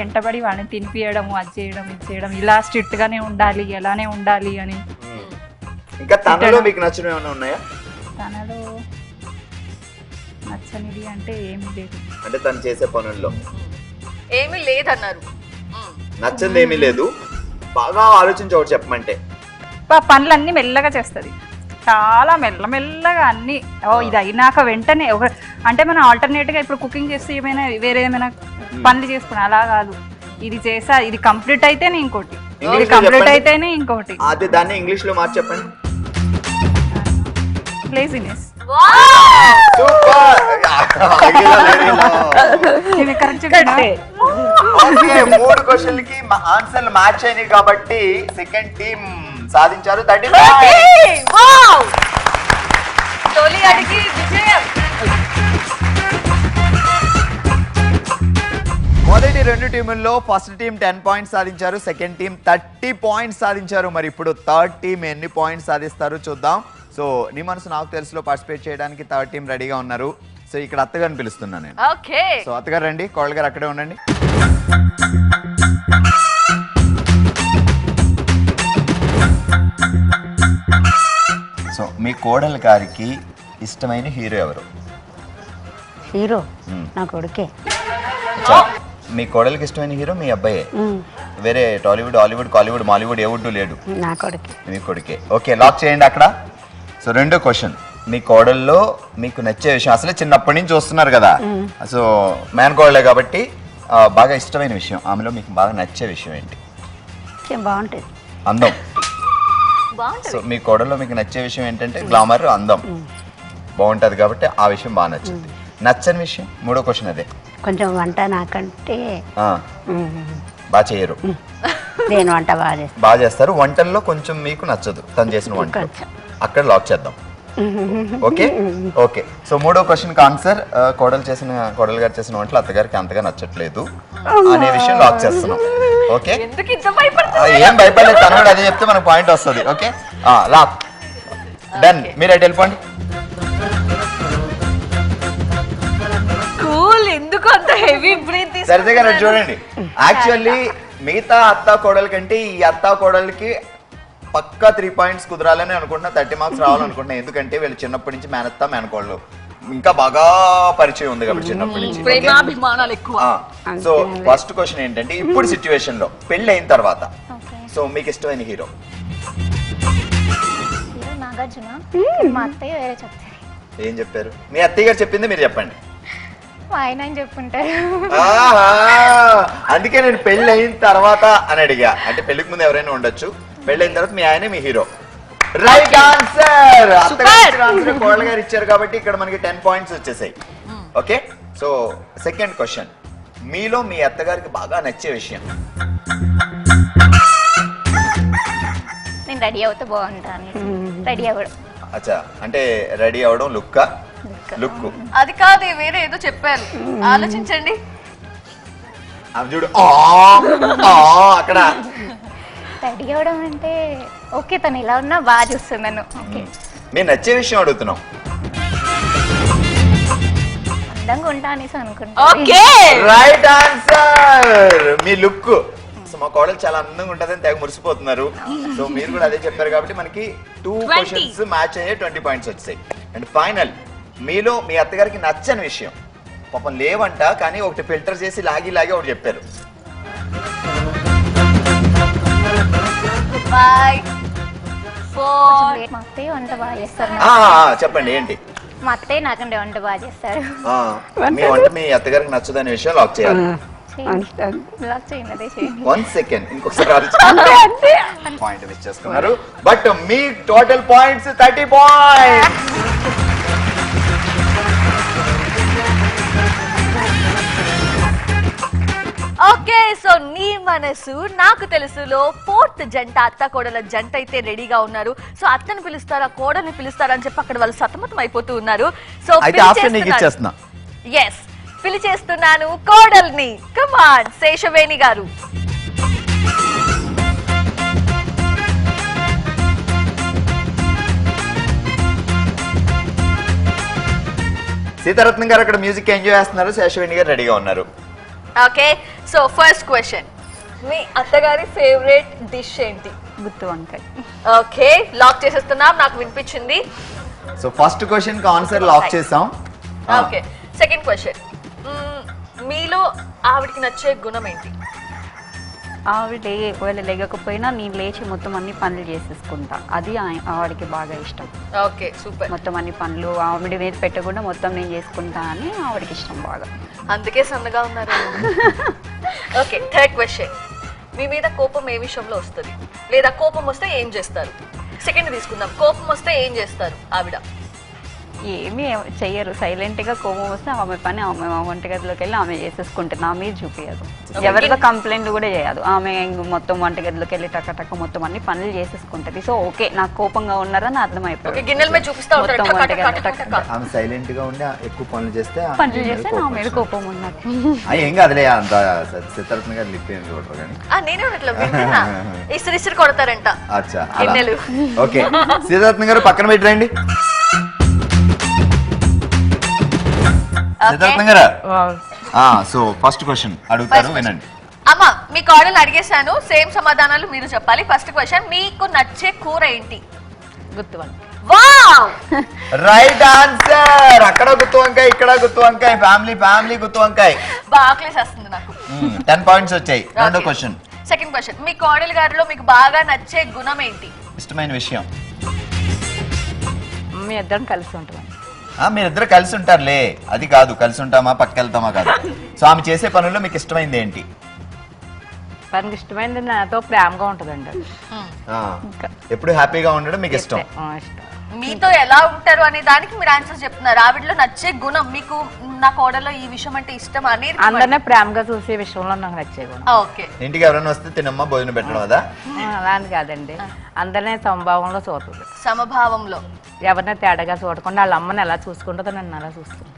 ఎంటబడి వాళ్ళని తినిపియడము, అది చేయడం, ఇది చేయడం, ఇలా స్ట్రిక్ట్ గానే ఉండాలి, ఎలానే ఉండాలి అని. ఇంకా తనలో మీకు నచ్చినవి ఏమైనా ఉన్నాయా? తనలో నచ్చనిది అంటే ఏమీ లేదు. అంటే తను చేసే పనుల్లో ఏమీ లేదన్నారు. నచ్చంది ఏమీ లేదు, బాగా ఆలోచించి ఒకటి చెప్పమంటే. పనులన్నీ మెల్లగా చేస్తుంది, చాలా మెల్లమెల్లగా అన్ని. ఇది అయినాక వెంటనే ఒక అంటే మనం ఆల్టర్నేట్గా ఇప్పుడు కుకింగ్ చేస్తే ఏమైనా వేరే ఏమైనా పనులు చేసుకున్నా అలా కాదు. ఇది చేసా, ఇది కంప్లీట్ అయితేనే ఇంకోటి, ఇది కంప్లీట్ అయితేనే ఇంకోటి. అది దాన్ని ఇంగ్లీష్ లో మార్చి చెప్పండి. లేజినెస్. మూడు క్వశ్చన్లకి ఆన్సర్లు మ్యాచ్ అయినాయి కాబట్టి సెకండ్ టీమ్ సాధించారు 30. తొలి అడిగి విజయం. మొదటి రెండు టీముల్లో ఫస్ట్ టీం 10 పాయింట్స్ సాధించారు, సెకండ్ టీం 30 పాయింట్స్ సాధించారు. మరి ఇప్పుడు థర్డ్ టీం ఎన్ని పాయింట్స్ సాధిస్తారో చూద్దాం. సో నీ మనసు నాకు తెలుసులో పార్టిసిపేట్ చేయడానికి థర్డ్ టీం రెడీగా ఉన్నారు. సో ఇక్కడ అత్తగారిని పిలుస్తున్నాను నేను. ఓకే, సో అత్తగారు రండి, కోడలు గారు అక్కడే ఉండండి. సో మీ కోడలు గారికి ఇష్టమైన హీరో ఎవరు? హీరో నా కొడుకే. మీ కోడలికి ఇష్టమైన హీరో మీ అబ్బాయే? వేరే టాలీవుడ్, హాలీవుడ్, కాలీవుడ్, మాలీవుడ్ ఏ వుడ్ లేడు? నా కొడుకే. మీ కొడుకే. ఓకే, లాక్ చేయండి అక్కడ. సో రెండో క్వశ్చన్, మీ కోడల్లో మీకు నచ్చే విషయం, అసలే చిన్నప్పటి నుంచి చూస్తున్నారు కదా, సో మేనకోడలే కాబట్టి బాగా ఇష్టమైన విషయం, ఆమెలో మీకు బాగా నచ్చే విషయం ఏంటి? బాగుంటుంది. అందం. సో మీ కోడల్లో మీకు నచ్చే విషయం ఏంటంటే గ్లామర్, అందం బాగుంటుంది కాబట్టి ఆ విషయం బాగా నచ్చింది. నచ్చని విషయం మూడో క్వశ్చన్ అదే. కొంచెం వంట నాకంటే బాగా చేయరు. నేను వంట బాగా చేస్తాను. బాగా చేస్తారు, వంటల్లో కొంచెం మీకు నచ్చదు తను చేసిన వంట, అక్కడ లాక్ చేద్దాం. Okay okay. సో మూడో క్వశ్చన్కి ఆన్సర్, కోడలు గారు చేసిన వంటలు అత్తగారికి అంతగా నచ్చట్లేదు అనే విషయం లాక్ చేస్తున్నాం. ఓకే, ఏం భయపడలేదు, తను కూడా అదే చెప్తే మనకు పాయింట్ వస్తుంది. Okay, lock done. మీరు అటు వెళ్ళిపోండి. కూల్, ఎందుకు అంత హెవీ బ్రీత్? సరిగ్గా రండి చూడండి. యాక్చువల్లీ మిగతా అత్తా కోడల కంటే ఈ అత్తా కోడలికి పక్కా 3 పాయింట్స్ కుదరాలని అనుకుంటున్నా, 30 మార్క్స్ రావాలనుకుంటున్నా. ఎందుకంటే వీళ్ళు చిన్నప్పటి నుంచి మేనత్తా మేనకోళ్ళు ఇంకా బాగా పరిచయం ఉంది కాబట్టి చిన్నప్పటి నుంచి. ప్రేమాభిమానాలు ఎక్కువ. సో ఫస్ట్ క్వశ్చన్ ఏంటంటే, ఇప్పుడు సిచ్యువేషన్ లో పెళ్లి అయిన తర్వాత సో మీకు ఇష్టమైన హీరో? నాగార్జున. మా అత్తయ్య వేరే చెప్తారు. ఏం చెప్పారు? మీ అత్తయ్య గారు చెప్పింది మీరు చెప్పండి. మా ఆయన అని చెప్పుంటారు. అందుకే నేను పెళ్లి అయిన తర్వాత అని అడిగా. అంటే పెళ్లికి ముందు ఎవరైనా ఉండొచ్చు, పెళ్లి అయిన తర్వాత మీ ఆయనే మీ హీరో. Right answer. ఆన్సర్ కోడలు గారు ఇచ్చారు కాబట్టి ఇక్కడ మనకి 10 పాయింట్స్ వచ్చేసాయి. ఓకే, సో సెకండ్ క్వశ్చన్, మీలో మీ అత్తగారికి బాగా నచ్చే విషయం? నేను రెడీ అవుతే బాగుంటాను. రెడీ అవ్వడం. అచ్చా, అంటే రెడీ అవడం లుక్. అది కాదు, వేరే ఏదో చెప్పారు, ఆలోచించండి. చూడు అక్కడ రెడీ అవ్వడం అంటే ఓకే, తను ఇలా ఉన్నా బాగా చూస్తున్నాను. ఓకే, మీరు నచ్చే విషయం అడుగుతున్నాం. అందంగా ఉంటా అనేసి అనుకుంటా. Okay, right answer. మీ లుక్. సో మా కోడలు చాలా అందంగా ఉంటుందని తెగ మురిసిపోతున్నారు. సో మీరు కూడా అదే చెప్పారు కాబట్టి మనకి 2 క్వశ్చన్స్ మ్యాచ్ అయ్యే 20 పాయింట్స్ వచ్చాయి. అండ్ ఫైనల్, మీలో మీ అత్తగారికి నచ్చని విషయం పాపం లేవంట, కానీ ఒకటి ఫిల్టర్ చేసి లాగి ఒకటి చెప్పారు. మా అత్తయ్య వంట బాగా చేస్తారు. చెప్పండి ఏంటి? మా అత్తయ్య నాకంటే వంట బాగా చేస్తారు. మీ వంట మీ అత్తగారికి నచ్చదనే విషయం లాక్ చేయాలి. బ్లాక్ చేయండి, అదే చేయండి. 1 సెకండ్, ఇంకొకసారి పాయింట్ మిస్ చేసుకున్నారు. But me total points 30 points. Okay, so నీ మనసు నాకు తెలుసులో 4th జంట అత్త కోడల జంట అయితే రెడీగా ఉన్నారు. సో అత్తని పిలుస్తారా కోడల్ని పిలుస్తారా అని చెప్పి అక్కడ వాళ్ళు సతమతం అయిపోతూ ఉన్నారు. సో ఎస్, పిలిచేస్తున్నాను కోడల్ని. కమాన్ శేషవేణి గారు. సీతారత్నం గారు అక్కడ మ్యూజిక్ ఎంజాయ్ చేస్తున్నారు, శేషవేణి గారు రెడీగా ఉన్నారు. ఓకే, సో ఫస్ట్ క్వశ్చన్, మీ అత్తగారి ఫేవరెట్ డిష్ ఏంటి? గుత్తి వంకాయ. ఓకే, లాక్ చేసేస్తున్నాం, నాకు వినిపించింది. సో ఫస్ట్ క్వశ్చన్ కి ఆన్సర్ లాక్ చేసాం. ఓకే సెకండ్ క్వశ్చన్, మీలో ఆవిడకి నచ్చే గుణం ఏంటి? ఆవిడ ఒకవేళ లేకపోయినా నేను లేచి మొత్తం అన్ని పనులు చేసేసుకుంటా, అది ఆవిడకి బాగా ఇష్టం. Okay super. మొత్తం అన్ని పనులు ఆవిడ మీద పెట్టకుండా మొత్తం నేను చేసుకుంటా అని ఆవిడకి ఇష్టం బాగా. అందుకే సన్నగా ఉన్నారు. ఓకే థర్డ్ క్వశ్చన్, మీ మీద కోపం ఏ విషయంలో వస్తుంది, లేదా కోపం వస్తే ఏం చేస్తారు? సెకండ్ తీసుకుందాం, కోపం వస్తే ఏం చేస్తారు ఆవిడ? ఏమీ చెయ్యరు, సైలెంట్ గా కోపం వస్తే ఆమె పని ఆమె వంటగదిలోకి వెళ్ళి ఆమె చేసేసుకుంటుంది, నా మీద చూపించదు, ఎవరితో కంప్లైంట్ కూడా చేయదు. ఆమె మొత్తం వంటగదిలోకి వెళ్ళి టక్క మొత్తం అన్ని పనులు చేసేసుకుంటది. సో ఓకే, నాకు కోపంగా ఉన్నారని అర్థమైపోయింది. గిన్నెల మీద చూపిస్తా ఉంటారు. ఆమె సైలెంట్ గా ఉండి ఎక్కువ పనులు చేస్తే నా మీద కోపం ఉన్నట్టు. ఏం కాదులే, అంత సిద్ధార్థ గారు లిప్ ఏం చూడరు కానీ నేనే ఉన్నట్లు వింటున్నా, ఇస్త్రీ కొడతారంట అచ్చా. గిన్నెలు. ఓకే సిద్ధార్థ గారు పక్కన పెట్టండి. సిద్ధార్థ గారు సో ఫస్ట్ క్వశ్చన్ అడుగుతారు, వినండి. అమ్మా మీ కాడలు అడిగేశాను, సేమ్ సమాధానాలు మీరు చెప్పాలి. ఫస్ట్ క్వశ్చన్, మీకు నచ్చే కూర ఏంటి? గుత్తి వంకాయ. Wow right answer. అక్కడ గుత్తి వంకాయ, ఇక్కడ గుత్తి వంకాయ, ఫ్యామిలీ గుత్తి వంకాయ. బాగా వస్తుంది నాకు. 10 పాయింట్స్ వచ్చాయి. రెండో క్వశ్చన్. సెకండ్ క్వశ్చన్, మీ కోడలి గారిలో మీకు బాగా నచ్చే గుణం ఏంటి? ఇష్టమైన విషయం. మీ ఇద్దరం కలిసి ఉంటాం. మీరిద్దరు కలిసి ఉంటారులే, అది కాదు కలిసి ఉంటామా పక్క వెళ్తామా కాదు. సో ఆమె చేసే పనుల్లో మీకు ఇష్టమైంది ఏంటి? తనకి ఇష్టమైంది నాతో ప్రేమగా ఉంటుందండి. ఎప్పుడు హ్యాపీగా ఉండడం మీకు ఇష్టం. మీతో ఎలా ఉంటారు అనే దానికి మీరు ఆన్సర్ చెప్తున్నారు. ఆవిడలో నచ్చే గుణం, మీకు నా కోడలో ఈ విషయం అంటే ఇష్టం అనేది. అందరినీ ప్రేమగా చూసే విషయంలో నాకు నచ్చే గుణం. ఓకే. ఇంటికి ఎవరైనా వస్తే తినమ్మా భోజనం పెట్టడం కదా? అలాంటి కాదండి, అందరినీ సమభావంలో చూస్తుంది. సమభావంలో ఎవరిని తేడాగా చూడకుండా వాళ్ళ అమ్మని ఎలా చూసుకుంటుందో నన్ను అలా చూస్తుంది.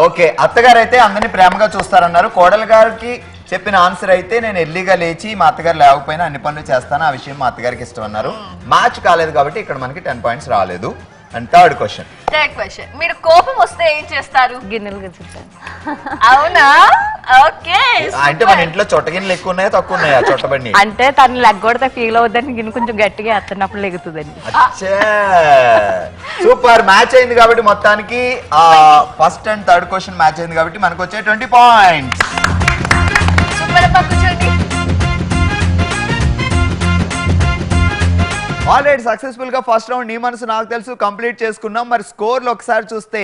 ఓకే, అత్తగారు అయితే అందరినీ ప్రేమగా చూస్తారన్నారు. కోడలు గారికి చెప్పిన ఆన్సర్ అయితే నేను ఎర్లీగా లేచి మా అత్తగారు లేకపోయినా అన్ని పనులు చేస్తాను, ఆ విషయం మా అత్తగారికి ఇష్టం అన్నారు. మ్యాచ్ కాలేదు కాబట్టి ఇక్కడ మనకి 10 పాయింట్స్ రాలేదు. అండ్ థర్డ్ క్వశ్చన్, మీరు కోపం వస్తే ఏం చేస్తారు? గిన్నెలు గెలుచుతాను. అవునా? ఓకే. అంటే మన ఇంట్లో చొట్టగిన్నెలు ఎక్కువ ఉన్నాయా తక్కువ ఉన్నాయా? చొట్టబండి అంటే తను లెగ్గొడితే ఫీల్ అవుద్దని గిన్నె కొంచెం గట్టిగా ఎత్తున్నప్పుడు లెగుతుందండి. సూపర్, మ్యాచ్ అయింది కాబట్టి మొత్తానికి first and third question match అయింది కాబట్టి మనకు వచ్చే 20 పాయింట్స్. సూపర్ అబ్బా, కూర్చోండి. ఆల్రెడీ సక్సెస్ఫుల్ గా ఫస్ట్ రౌండ్ నీ మనసు నాకు తెలుసు కంప్లీట్ చేసుకున్నాం. మరి స్కోర్లు ఒకసారి చూస్తే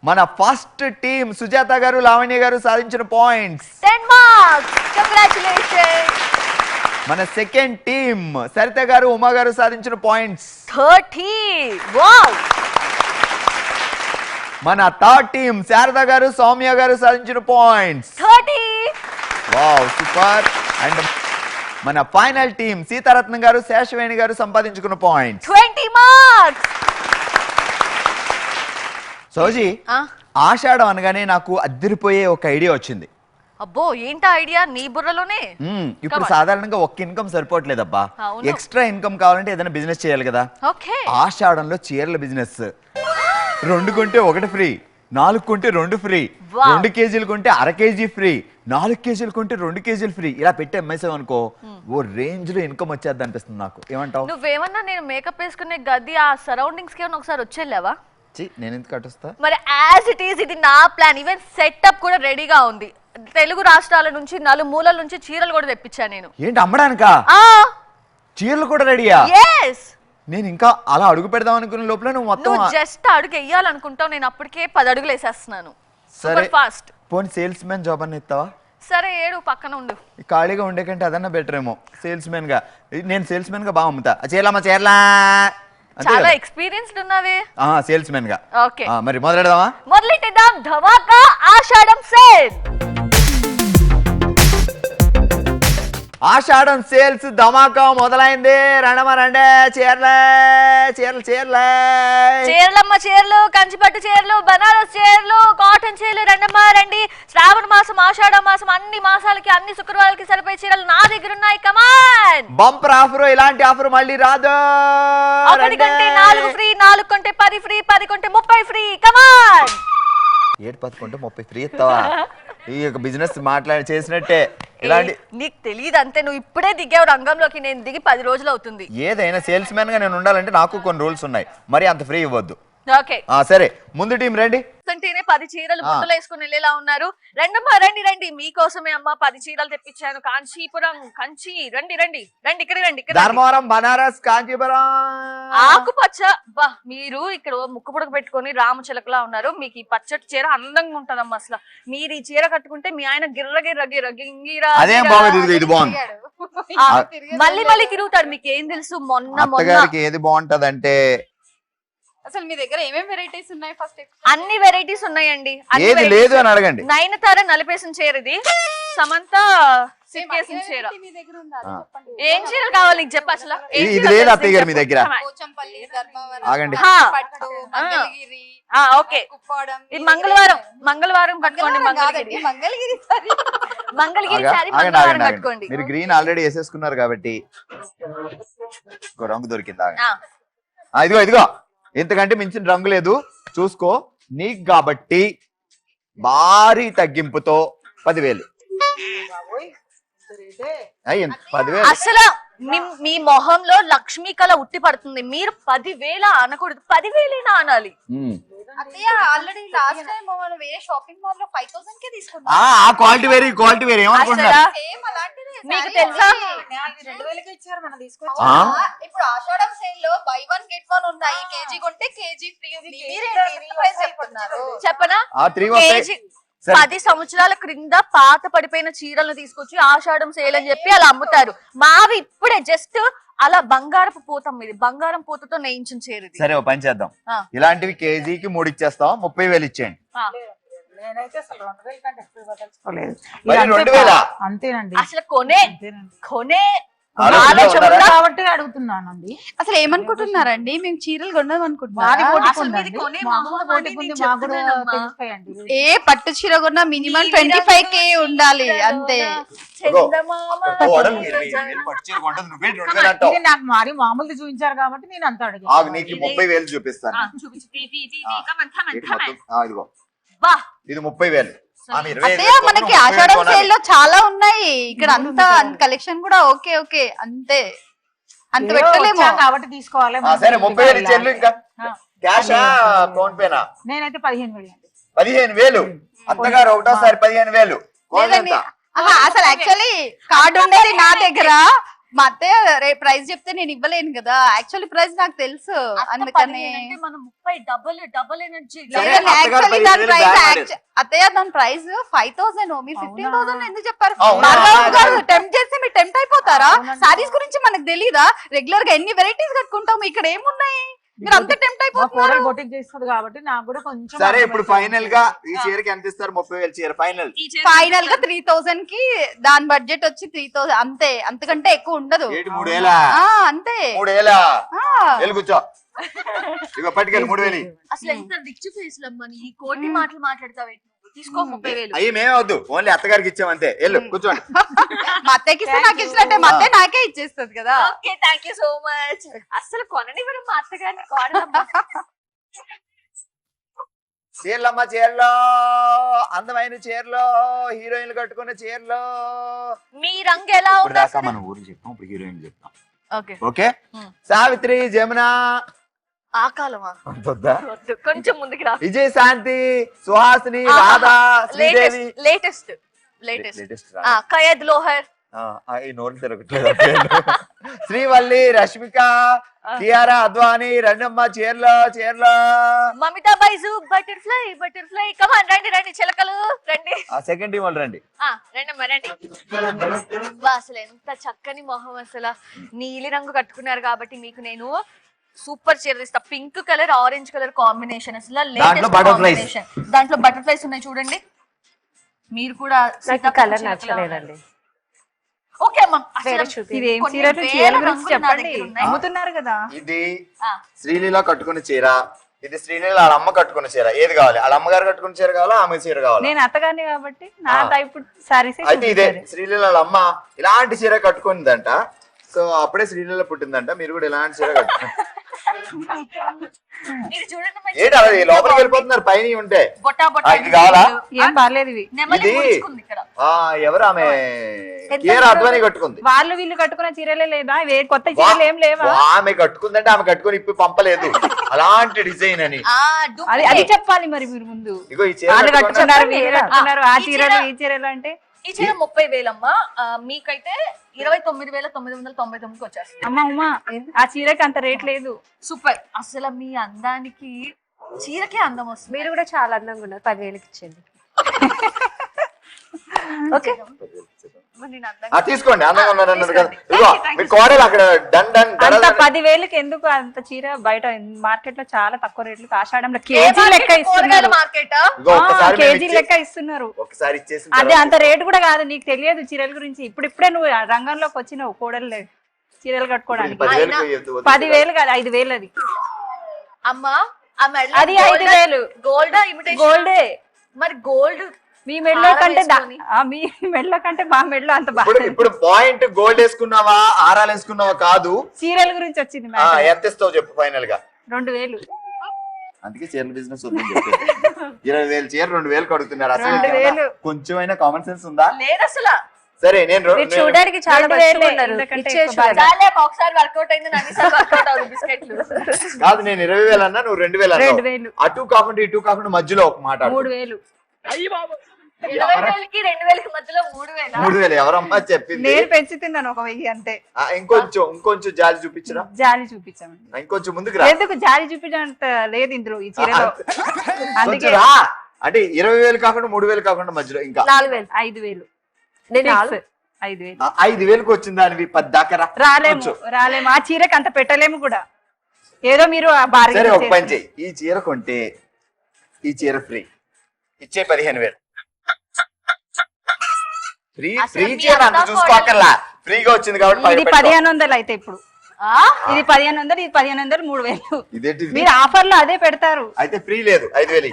మన ఫస్ట్ టీం సుజాత గారు, లావణ్య గారు సాధించిన పాయింట్స్ 10 మార్క్స్. కంగ్రాచులేషన్స్. మన సెకండ్ టీం సరిత గారు, ఉమా గారు సాధించిన పాయింట్స్ 30. వావ్. మన థర్డ్ టీం శారద గారు, సౌమ్య గారు సాధించిన పాయింట్స్ 30. Wow super. అండ్ మన ఫైనల్ టీం సీతారత్నం గారు, శేషవేణి గారు సంపాదించుకున్న పాయింట్స్ 20 మార్క్స్. సోజీ, ఆషాఢం అనగానే నాకు అద్దరిపోయే ఒక ఐడియా వచ్చింది. అబ్బో ఏంటా ఐడియా నీ బుర్రలోనే? ఇప్పుడు సాధారణంగా ఒక్క ఇన్కమ్ సరిపోవట్లేదబ్బా, ఎక్స్ట్రా ఇన్కమ్ కావాలంటే ఏదైనా బిజినెస్ చేయాలి కదా. ఆషాఢంలో చీరల బిజినెస్. 2 కొంటే 1 ఫ్రీ, 4 కొంటే 2 ఫ్రీ, 2 కేజీలు కొంటే అర కేజీ ఫ్రీ, 4 కేజీలు కొంటే 2 కేజీలు ఫ్రీ. ఇలా పెట్టి అమ్మేసాం అనుకో ఓ రేంజ్ లో ఇన్కమ్ వచ్చేది అనిపిస్తుంది నాకు. ఏమంటావు? నువ్వేమన్నా నేను మేకప్ వేసుకునే గది ఆ సరౌండింగ్స్ కి ఒకసారి వచ్చేళ్ళావా? నేను ఎందుకు కట్టొస్తా? మరి యాజ్ ఇట్ ఈస్ ఇది నా ప్లాన్. ఈవెన్ సెటప్ కూడా రెడీగా ఉంది. తెలుగు రాష్ట్రాల నుంచి నలుమూలల నుంచి చీరలు కూడా తెప్పించా నేను. ఏంటి అమ్మడానికా? చీరలు కూడా రెడీయా? yes. నేను ఇంకా అలా అడుగు పెడదాం అనుకున్న లోపల నువ్వు మొత్తం జస్ట్ అడుగు వేయాలనుకుంటావు, నేను అప్పటికే 10 అడుగులు వేసేస్తున్నాను. సరే ఫాస్ట్. పోనీ సేల్స్ మ్యాన్ జాబ్ అని ఇస్తావా? సరే ఏడు పక్కన ఉండు. ఖాళీగా ఉండే కంటే అదన్నా బెటర్ ఏమో. సేల్స్ మ్యాన్ గా నేను సేల్స్ మ్యాన్ గా బాగా అమ్ముతా. చీరలమ్మా చీరలా. చాలా ఎక్స్పీరియన్స్డ్ ఉన్నావే. సేల్స్ మ్యాన్ గా. ఓకే మరి మొదలెడదామా? మొదలెట్టేద్దాం. ధమాకా ఆషాఢం సేల్. ఆషాఢం సేల్స్ ధమాకా మొదలైంది. రండమ్మా రండే. చీరలే చీరలు చీరలే చీరలమ్మ చీరలు, కంచిపట్టు చీరలు, బనారస్ చీరలు, కాటన్ చీరలు. రండమ్మా రండి. శ్రావణ మాసం, ఆషాఢ మాసం అన్ని మాసాలకి అన్ని శుక్రవారాలకి సరిపోయే చీరలు నా దగ్గర ఉన్నాయి. కమాన్. Bumper offer. ఇలాంటి ఆఫర్ మళ్ళీ రాదు. 1 కొంటే 4 ఫ్రీ, 4 కొంటే 10 ఫ్రీ, 10 కొంటే 30 ఫ్రీ. కమాన్. 10 కొంటే 30 ఫ్రీ ఇస్తావా? ఈ బిజినెస్ మాట్లాడి చేసినట్టే. ఇలాంటి నీకు తెలియదు అంతే. నువ్వు ఇప్పుడే దిగావు రంగంలోకి, నేను దిగి 10 రోజులు అవుతుంది. ఏదైనా సేల్స్ మ్యాన్ గా నేను ఉండాలంటే నాకు కొన్ని రూల్స్ ఉన్నాయి. మరి అంత ఫ్రీ ఇవ్వద్దు. ఓకే సరే ముందు టీం రండి. అంటేనే 10 చీరలు బుట్టలు వేసుకుని వెళ్ళేలా ఉన్నారు. రండమ్మా రండి రండి, మీకోసమే అమ్మా 10 చీరలు తెప్పించాను. కాంచీపురం కంచి, రండి రండి రండి, ఇక్కడ రండి, ఇక్కడ రండి. ధర్మవరం, బనారస్, కాంచీపురం. ఆకుపచ్చ, బా మీరు ఇక్కడ ముక్కు పుడక పెట్టుకొని రామచిలకలా ఉన్నారు. మీకు ఈ పచ్చటి చీర అందంగా ఉంటదమ్మా. అసలు మీరు ఈ చీర కట్టుకుంటే మీ ఆయన గిర్ర గిర్ర గిర్ర గింగిరా. అదేం బాగుంది, ఇది బాగుంది. మళ్ళీ మళ్ళీ తిరుగుతాడు. మీకు ఏం తెలుసు, మొన్న అత్తగారికి ఏది బాగుంటదంటే అసలు మీ దగ్గర ఏమేం వెరైటీస్ ఉన్నాయి? ఫస్ట్ అన్ని వెరైటీస్ ఉన్నాయండి. ఏది లేదు అని అడగండి. నయనతార నలిపేసిన చీర ఇది, సమంత సిక్కేసిన చీర. మీ దగ్గర ఉందా? ఏం చీరలు కావాలి నీకు చెప్పు అసలు. ఇది లేదు అత్తయ్య గారు మీ దగ్గర. పోచంపల్లి, ధర్మవరం, ఆగండి. పట్టు, మంగళగిరి, ఓకే కుప్పాడం. ఇది మంగళవారం కట్టుకోండి. మంగళగిరి సారీ మంగళవారం కట్టుకోండి. మీరు గ్రీన్ ఆల్రెడీ వేసేసుకున్నారు కాబట్టి రంగు దొరికిందా? ఇదిగో ఇంతకంటే మించిన రంగు లేదు, చూసుకో. నీకు కాబట్టి భారీ తగ్గింపుతో 10,000. అయ్యింది 10,000. అసలు మీ మొహంలో లక్ష్మీ కళ ఉట్టి పడుతుంది. మీరు 10,000 అనకూడదు, 10,000 అనాలి. అత్తయ్య ఆల్రెడీ లాస్ట్ టైం మనం వేరే షాపింగ్ మాల్ లో 5,000 కే తీసుకున్నాం. ఆ క్వాలిటీ వేరే ఏమనుకుంటున్నారు? సేమ్ అలాంటిదే. మీకు తెలుసా, 2,000కి ఇచ్చారు మనం తీసుకొచ్చి. ఇప్పుడు ఆషాఢం సేల్ లో బై 1 get 1 ఉన్నాయి. కేజీ కొంటే కేజీ ఫ్రీ ఉంది. ప్రైస్ చెప్తున్నారు చెప్పనా? 3 వస్తాయి. కేజీ 10 సంవత్సరాల క్రింద పాత పడిపోయిన చీరలను తీసుకొచ్చి ఆషాఢం సేల్ అని చెప్పి అలా అమ్ముతారు. మావి ఇప్పుడే జస్ట్ అలా బంగారపు పూతం, ఇది బంగారం పూతతో నేయించిన చీర ఇది. సరే ఓ పని చేద్దాం, ఇలాంటివి కేజీకి 3 ఇచ్చేస్తాం, 30,000 ఇచ్చేయండి. నేనైతే అసలు 2,000 కంటే ఎక్కువ వదలుచుకోలేదు. మరి 2,000? అంతేనండి. అసలు కొనే కాబట్టి అడుగుతున్నానండి. అసలు ఏమనుకుంటున్నారండి? మేము చీరలు కొన్నాం అనుకుంటున్నాం. ఏ పట్టు చీర కొన్నా మినిమం 25K ఉండాలి అంతే. నాకు మరి మామూలు చూపించారు కాబట్టి నేను అంత అడిగాను. నీకు 30,000 చూపిస్తాను. ఇది 30,000. అదే మనకి ఆషాఢం సేల్ లో చాలా ఉన్నాయి. ఇక్కడ అంతా కలెక్షన్ కూడా ఓకే అంతే, అంత పెట్టలేము కాబట్టి తీసుకోవాలి. సరే 30,000 ఇచ్చేళ్ళు. ఇంకా క్యాష్ ఫోన్ పేనా? నేనైతే 15,000. 15,000. అత్తగారు ఒకటోసారి 15,000. అసలు యాక్చువల్లీ కార్డు ఉండేది నా దగ్గర. మా అత్తయ్య ప్రైస్ చెప్తే నేను ఇవ్వలేను కదా. యాక్చువల్లీ ప్రైస్ నాకు తెలుసు, అందుకని మనం 30 డబుల్ ఎనర్జీ. యాక్చువల్లీ దాని ప్రైస్ అత్తయ్య దాని ప్రైస్ 5,000. మీరు 15,000 ఎందుకు చెప్పారు? టెంప్ట్ చేస్తే మీరు టెంప్ట్ అయిపోతారా? సారీస్ గురించి మనకు తెలీదా? రెగ్యులర్ గా ఎన్ని వెరైటీస్ కట్టుకుంటాం, ఇక్కడ ఏమున్నాయి? మీరు అంత టెంప్ట్ అయిపోతున్నారు. బొటిక్ చేస్తుంది కాబట్టి నాకు కూడా కొంచెం. సరే ఇప్పుడు ఫైనల్ గా ఈ చీరకి ఎంత ఇస్తారు? 30,000 చీర ఫైనల్ గా 3,000 కి. దాని బడ్జెట్ వచ్చి 3,000 అంతే, అంతకంటే ఎక్కువ ఉండదు. 3,000 అంతే. 3,000 కూర్చో. ఇక పట్టుకెళ్ళి 3,000. అసలు ఎంత రిచ్ ఫేస్ లమ్మా, ఈ కోటి మాటలు మాట్లాడతావు. తీసుకో 30,000. అయ్యి మేమవద్దు, ఓన్లీ అత్తగారికి ఇచ్చామంతే. వెళ్ళు కూర్చోండి. మా అత్తకి ఇస్తే నాకు ఇచ్చినట్టే, మా అత్తే నాకే ఇచ్చేస్తుంది కదా. Okay, thank you so much. అసలు కొనని మనం మా అత్తగారిని కోడలమ్మా. చీరలమ్మ, చీరలో అందమైన చీరలో, హీరోయిన్లు కట్టుకున్న చీరలో. మీ రంగు ఎలా ఉందా? మనం ఊరు చెప్తాం, ఇప్పుడు హీరోయిన్ చెప్తాం. Okay okay. సావిత్రి, జమున, ఆ కాలమా, కొంచెం ముందుకు రా. విజయ్ శాంతి, సుహాసిని, రాధా, శ్రీదేవి. లేటెస్ట్ కయద్ లోహర్. శ్రీవల్లి, రష్మిక, కియారా అద్వానీ, రండమ్మ చీరలో. మమితా బైజు, బటర్ఫ్లై. కమాన్ రండి రండి చిలకలు రండి. సెకండ్ టీం వాళ్ళు రండి. రండమ్మా రండి. అసలు ఎంత చక్కని మొహం, అసలు నీలి రంగు కట్టుకున్నారు కాబట్టి మీకు నేను సూపర్ చీర తీస్తా. Pink colour, orange colour combination. అసలు లేటెస్ట్ కాంబినేషన్. దాంట్లో బటర్ఫ్లైస్ ఉన్నాయి చూడండి. మీరు కూడా కలర్ నచ్చలేదండి. ఓకే అమ్మా, ఇదేం చీర? చీరల గురించి చెప్పండి, అమ్ముతున్నారు కదా. ఇది శ్రీలీల కట్టుకున్న చీర, ఇది శ్రీలీల వాళ్ళ అమ్మ కట్టుకున్న చీర. ఏది కావాలి? వాళ్ళ అమ్మగారు కట్టుకున్న చీర కావాలా, ఆమె చీర కావాలా? నేను అత్తగారిని కాబట్టి నా టైప్ సారీస్. అయితే ఇదే శ్రీలీల వాళ్ళ అమ్మ ఇలాంటి చీర కట్టుకుందంట. సో అప్పుడే శ్రీలీల పుట్టిందంట. మీరు కూడా ఇలాంటి చీర కట్టుకోండి. ఇది చూడండి మరి. ఏంటి అలా లోపలికి వెళ్ళిపోతున్నారు పైన ఉంటే బొట్టా బొట్టా ఇది కావాలా ఏం బాగాలేదు ఇవి. నెమలి ఇది ముడుచుకుంది ఇక్కడ. ఎవరు ఆమె కేర్ అద్వాని కట్టుకుంది వాళ్ళు వీళ్ళు కట్టుకున్న చీరలే లేదా కొత్త చీరలు ఏం లేవా? ఆమె కట్టుకుందంటే ఆమె కట్టుకుని ఇప్పి పంపలేదు అలాంటి డిజైన్ అని. అది అది చెప్పాలి మరి మీరు ముందు. ఇగో ఈ చీర వాళ్ళు కట్టుకున్నా- కట్టుకున్నారు వీళ్ళు కట్టుకున్నారు ఆ చీరలు ఈ చీరలు అంటే. ఈ చీర 30,000 అమ్మా. మీకైతే 29,999కి వచ్చేస్తుంది. అమ్మా ఉమా ఆ చీరకి అంత రేట్ లేదు. సూపర్. అసలు మీ అందానికి చీరకే అందం వస్తుంది. మీరు కూడా చాలా అందంగా ఉన్నారు, 10,000కి ఇచ్చేయండి. ఓకే మరి నేను అందంగా తీసుకోండి అందంగా ఉన్నారు అన్నారు కదా. ఇదిగో మీ కోడలు అక్కడ డన్ డన్ అంత 10,000కి ఎందుకు అంత చీర? బయట మార్కెట్ లో చాలా తక్కువ రేట్లు, ఆషాఢంలో కేజీ లెక్క ఇస్తున్నారు. మార్కెట్ కేజీ లెక్క ఇస్తున్నారు. ఒకసారి ఇచ్చేసి అదే అంత రేటు కూడా కాదు. నీకు తెలియదు చీరల గురించి. ఇప్పుడిప్పుడే నువ్వు ఆ రంగంలోకి వచ్చినావు కోడలు చీరలు కట్టుకోవడానికి. 10,000 కాదు 5,000 అది. అమ్మా ఆ మెడలో అది 5,000 గోల్డ్ ఇమిటేషన్ గోల్డే. మరి గోల్డ్ మీ మెడలో కంటే మీ మెడలో కంటే మా మెడలో అంత బాగా. ఇప్పుడు పాయింట్ గోల్డ్ వేసుకున్నావా ఆరాలు వేసుకున్నావా కాదు, చీరల గురించి వచ్చింది. ఎంత ఇస్తావు చెప్పు ఫైనల్ గా. 2,000. అందుకే చీరల బిజినెస్ వద్దని చెప్పి 20,000 చీర 2,000 కడుగుతున్నారు. అసలు 2,000 కొంచెమైనా కామన్ సెన్స్ ఉందా? లేదు అసలు. సరే నేను చూడడానికి చాలా మంచిగా ఉన్నారు. ఒకసారి వర్కౌట్ అయింది, అన్నిసార్లు వర్కౌట్ అవుతుంది బిస్కెట్లు. కాదు నేను 20,000 అన్నా నువ్వు 2,000 అన్నావు. 2,000 అటు కాకుండా ఇటు కాకుండా మధ్యలో ఒక మాట 3,000. 20,000కి 2,000కి మధ్యలో 3,000. 3,000 ఎవరమ్మా చెప్పింది? నేను పెంచుతున్నాను 1,000 అంతే. ఇంకొంచెం జాలి చూపించరా? జాలి చూపించామండి. ఇంకొంచెం ముందుకు రా. ఎందుకు జాలి చూపించంత లేదు ఇందులో ఈ చీరలో. అందుకే కొంచెం రా. అంటే 20,000 కాకుండా 3,000 కాకుండా మధ్యలో ఇంకా 4,000. 5,000. నేను 5,000. 5,000కి వచ్చింది దానివి 10 దాకా రా. రాలేము ఆ చీరకి అంత పెట్టలేము కూడా. ఏదో మీరు సరే ఒక పని చెయ్యి, ఈ చీర కొంటే ఈ చీర ఫ్రీ ఇచ్చే 15,000 ఫ్రీ చీర అంత చూసుకోకర్లా, ఫ్రీగా వచ్చింది కాబట్టి ఇది 1,500 అయితే ఇప్పుడు. ఇది 1,500 ఇది 1,500 3,000. ఇదేంటి మీరు ఆఫర్ లో అదే పెడతారు. అయితే ఫ్రీ లేదు 5,000.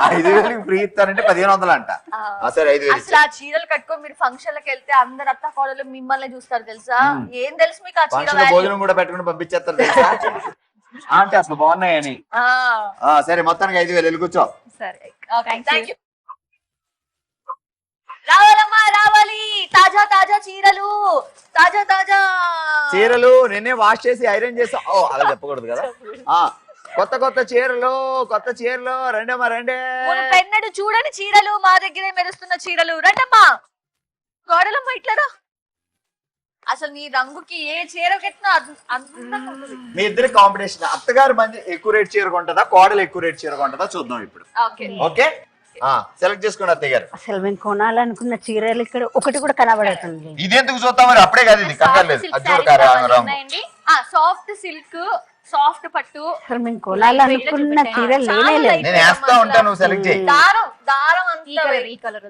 5,000 ఫ్రీ ఇస్తారంటే 1,500 అంట. సరే 5,000 అసలు ఆ చీరలు కట్టుకొని మీరు ఫంక్షన్లకు వెళ్తే అందరు అత్త కోడలు మిమ్మల్ని చూస్తారు తెలుసా? ఏం తెలుసు మీకు ఆ చీర ఫంక్షన్ value? భోజనం కూడా పెట్టుకుని పంపించేస్తారు తెలుసా? అంటే అసలు బాగున్నాయని. సరే మొత్తానికి 5,000 వెళ్ళి కూర్చో. సరే థ్యాంక్ యూ. రావాలమ్మా రావాలి, తాజా తాజా చీరలు, తాజా తాజా చీరలు నిన్నే వాష్ చేసి ఐరన్ చేసా. అలా చెప్పకూడదు కదా. కొత్త చీరలు రండమ్మా రండి. పెన్నడు చూడని చీరలు, మా దగ్గరే మెరుస్తున్న చీరలు. రండమ్మా కోడలమ్మా ఇట్లరా. అసలు నీ రంగుకి ఏ చీర కట్టినా అందంగా ఉంటుంది. మీ ఇద్దరి కాంపిటీషన్. అత్తగారు మంచి ఎక్కువ రేట్ చీర కొంటదా, కోడలు ఎక్కువ రేట్ చీర కొంటదా చూద్దాం ఇప్పుడు. ఓకే సెలెక్ట్ చేసుకోండి అత్తయ్య గారు. అసలు మేము కొనాలనుకున్న చీరలు ఇక్కడ ఒకటి కూడా కనబడుతుంది. ఇది ఎందుకు చూద్దాం మరి? అప్పుడే కాదు ఇది కంగారు లేదు. సాఫ్ట్ సిల్క్, సాఫ్ట్ పట్టు. అసలు మేము కొనాలనుకున్న చీరలు లేనే లేదు. నేను వేస్తా ఉంటాను, నువ్వు సెలెక్ట్ చేయి. దారం అంతా ఈ కలర్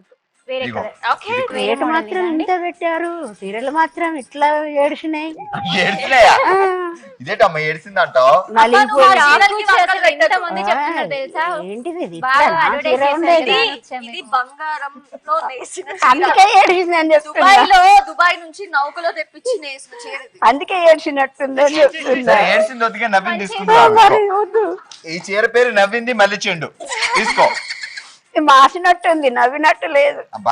వేరే ఇదిగో. కలర్. రేటు మాత్రం ఇంత పెట్టారు, చీరలు మాత్రం ఇట్లా ఏడిచినాయి. ఏడ్చినాయా? ఇదేటమ్మా ఏడిసిందంటావు? ఎంతమంది చెప్తున్నారు తెలుసా? ఏంటిది ఇది? బాగా ఇట్లా నా advertise చీర ఉండేది. చేశారు. ఇది బంగారంలో నేసిన అందుకే ఏడిచింది అని చెప్తున్నా. దుబాయ్ నుంచి నౌకలో తెప్పించి నేసిన చీర ఇది. అందుకే ఏడ్చినట్టుందని చెప్తున్నా. ఏడ్చింది వద్దుగా నవ్వింది తీసుకుంటా. మరి వద్దు. ఈ చీర పేరు నవ్వింది మళ్ళీ చెండు. తీసుకో. మాసినట్టుంది, నవ్వినట్టు లేదు. అబ్బా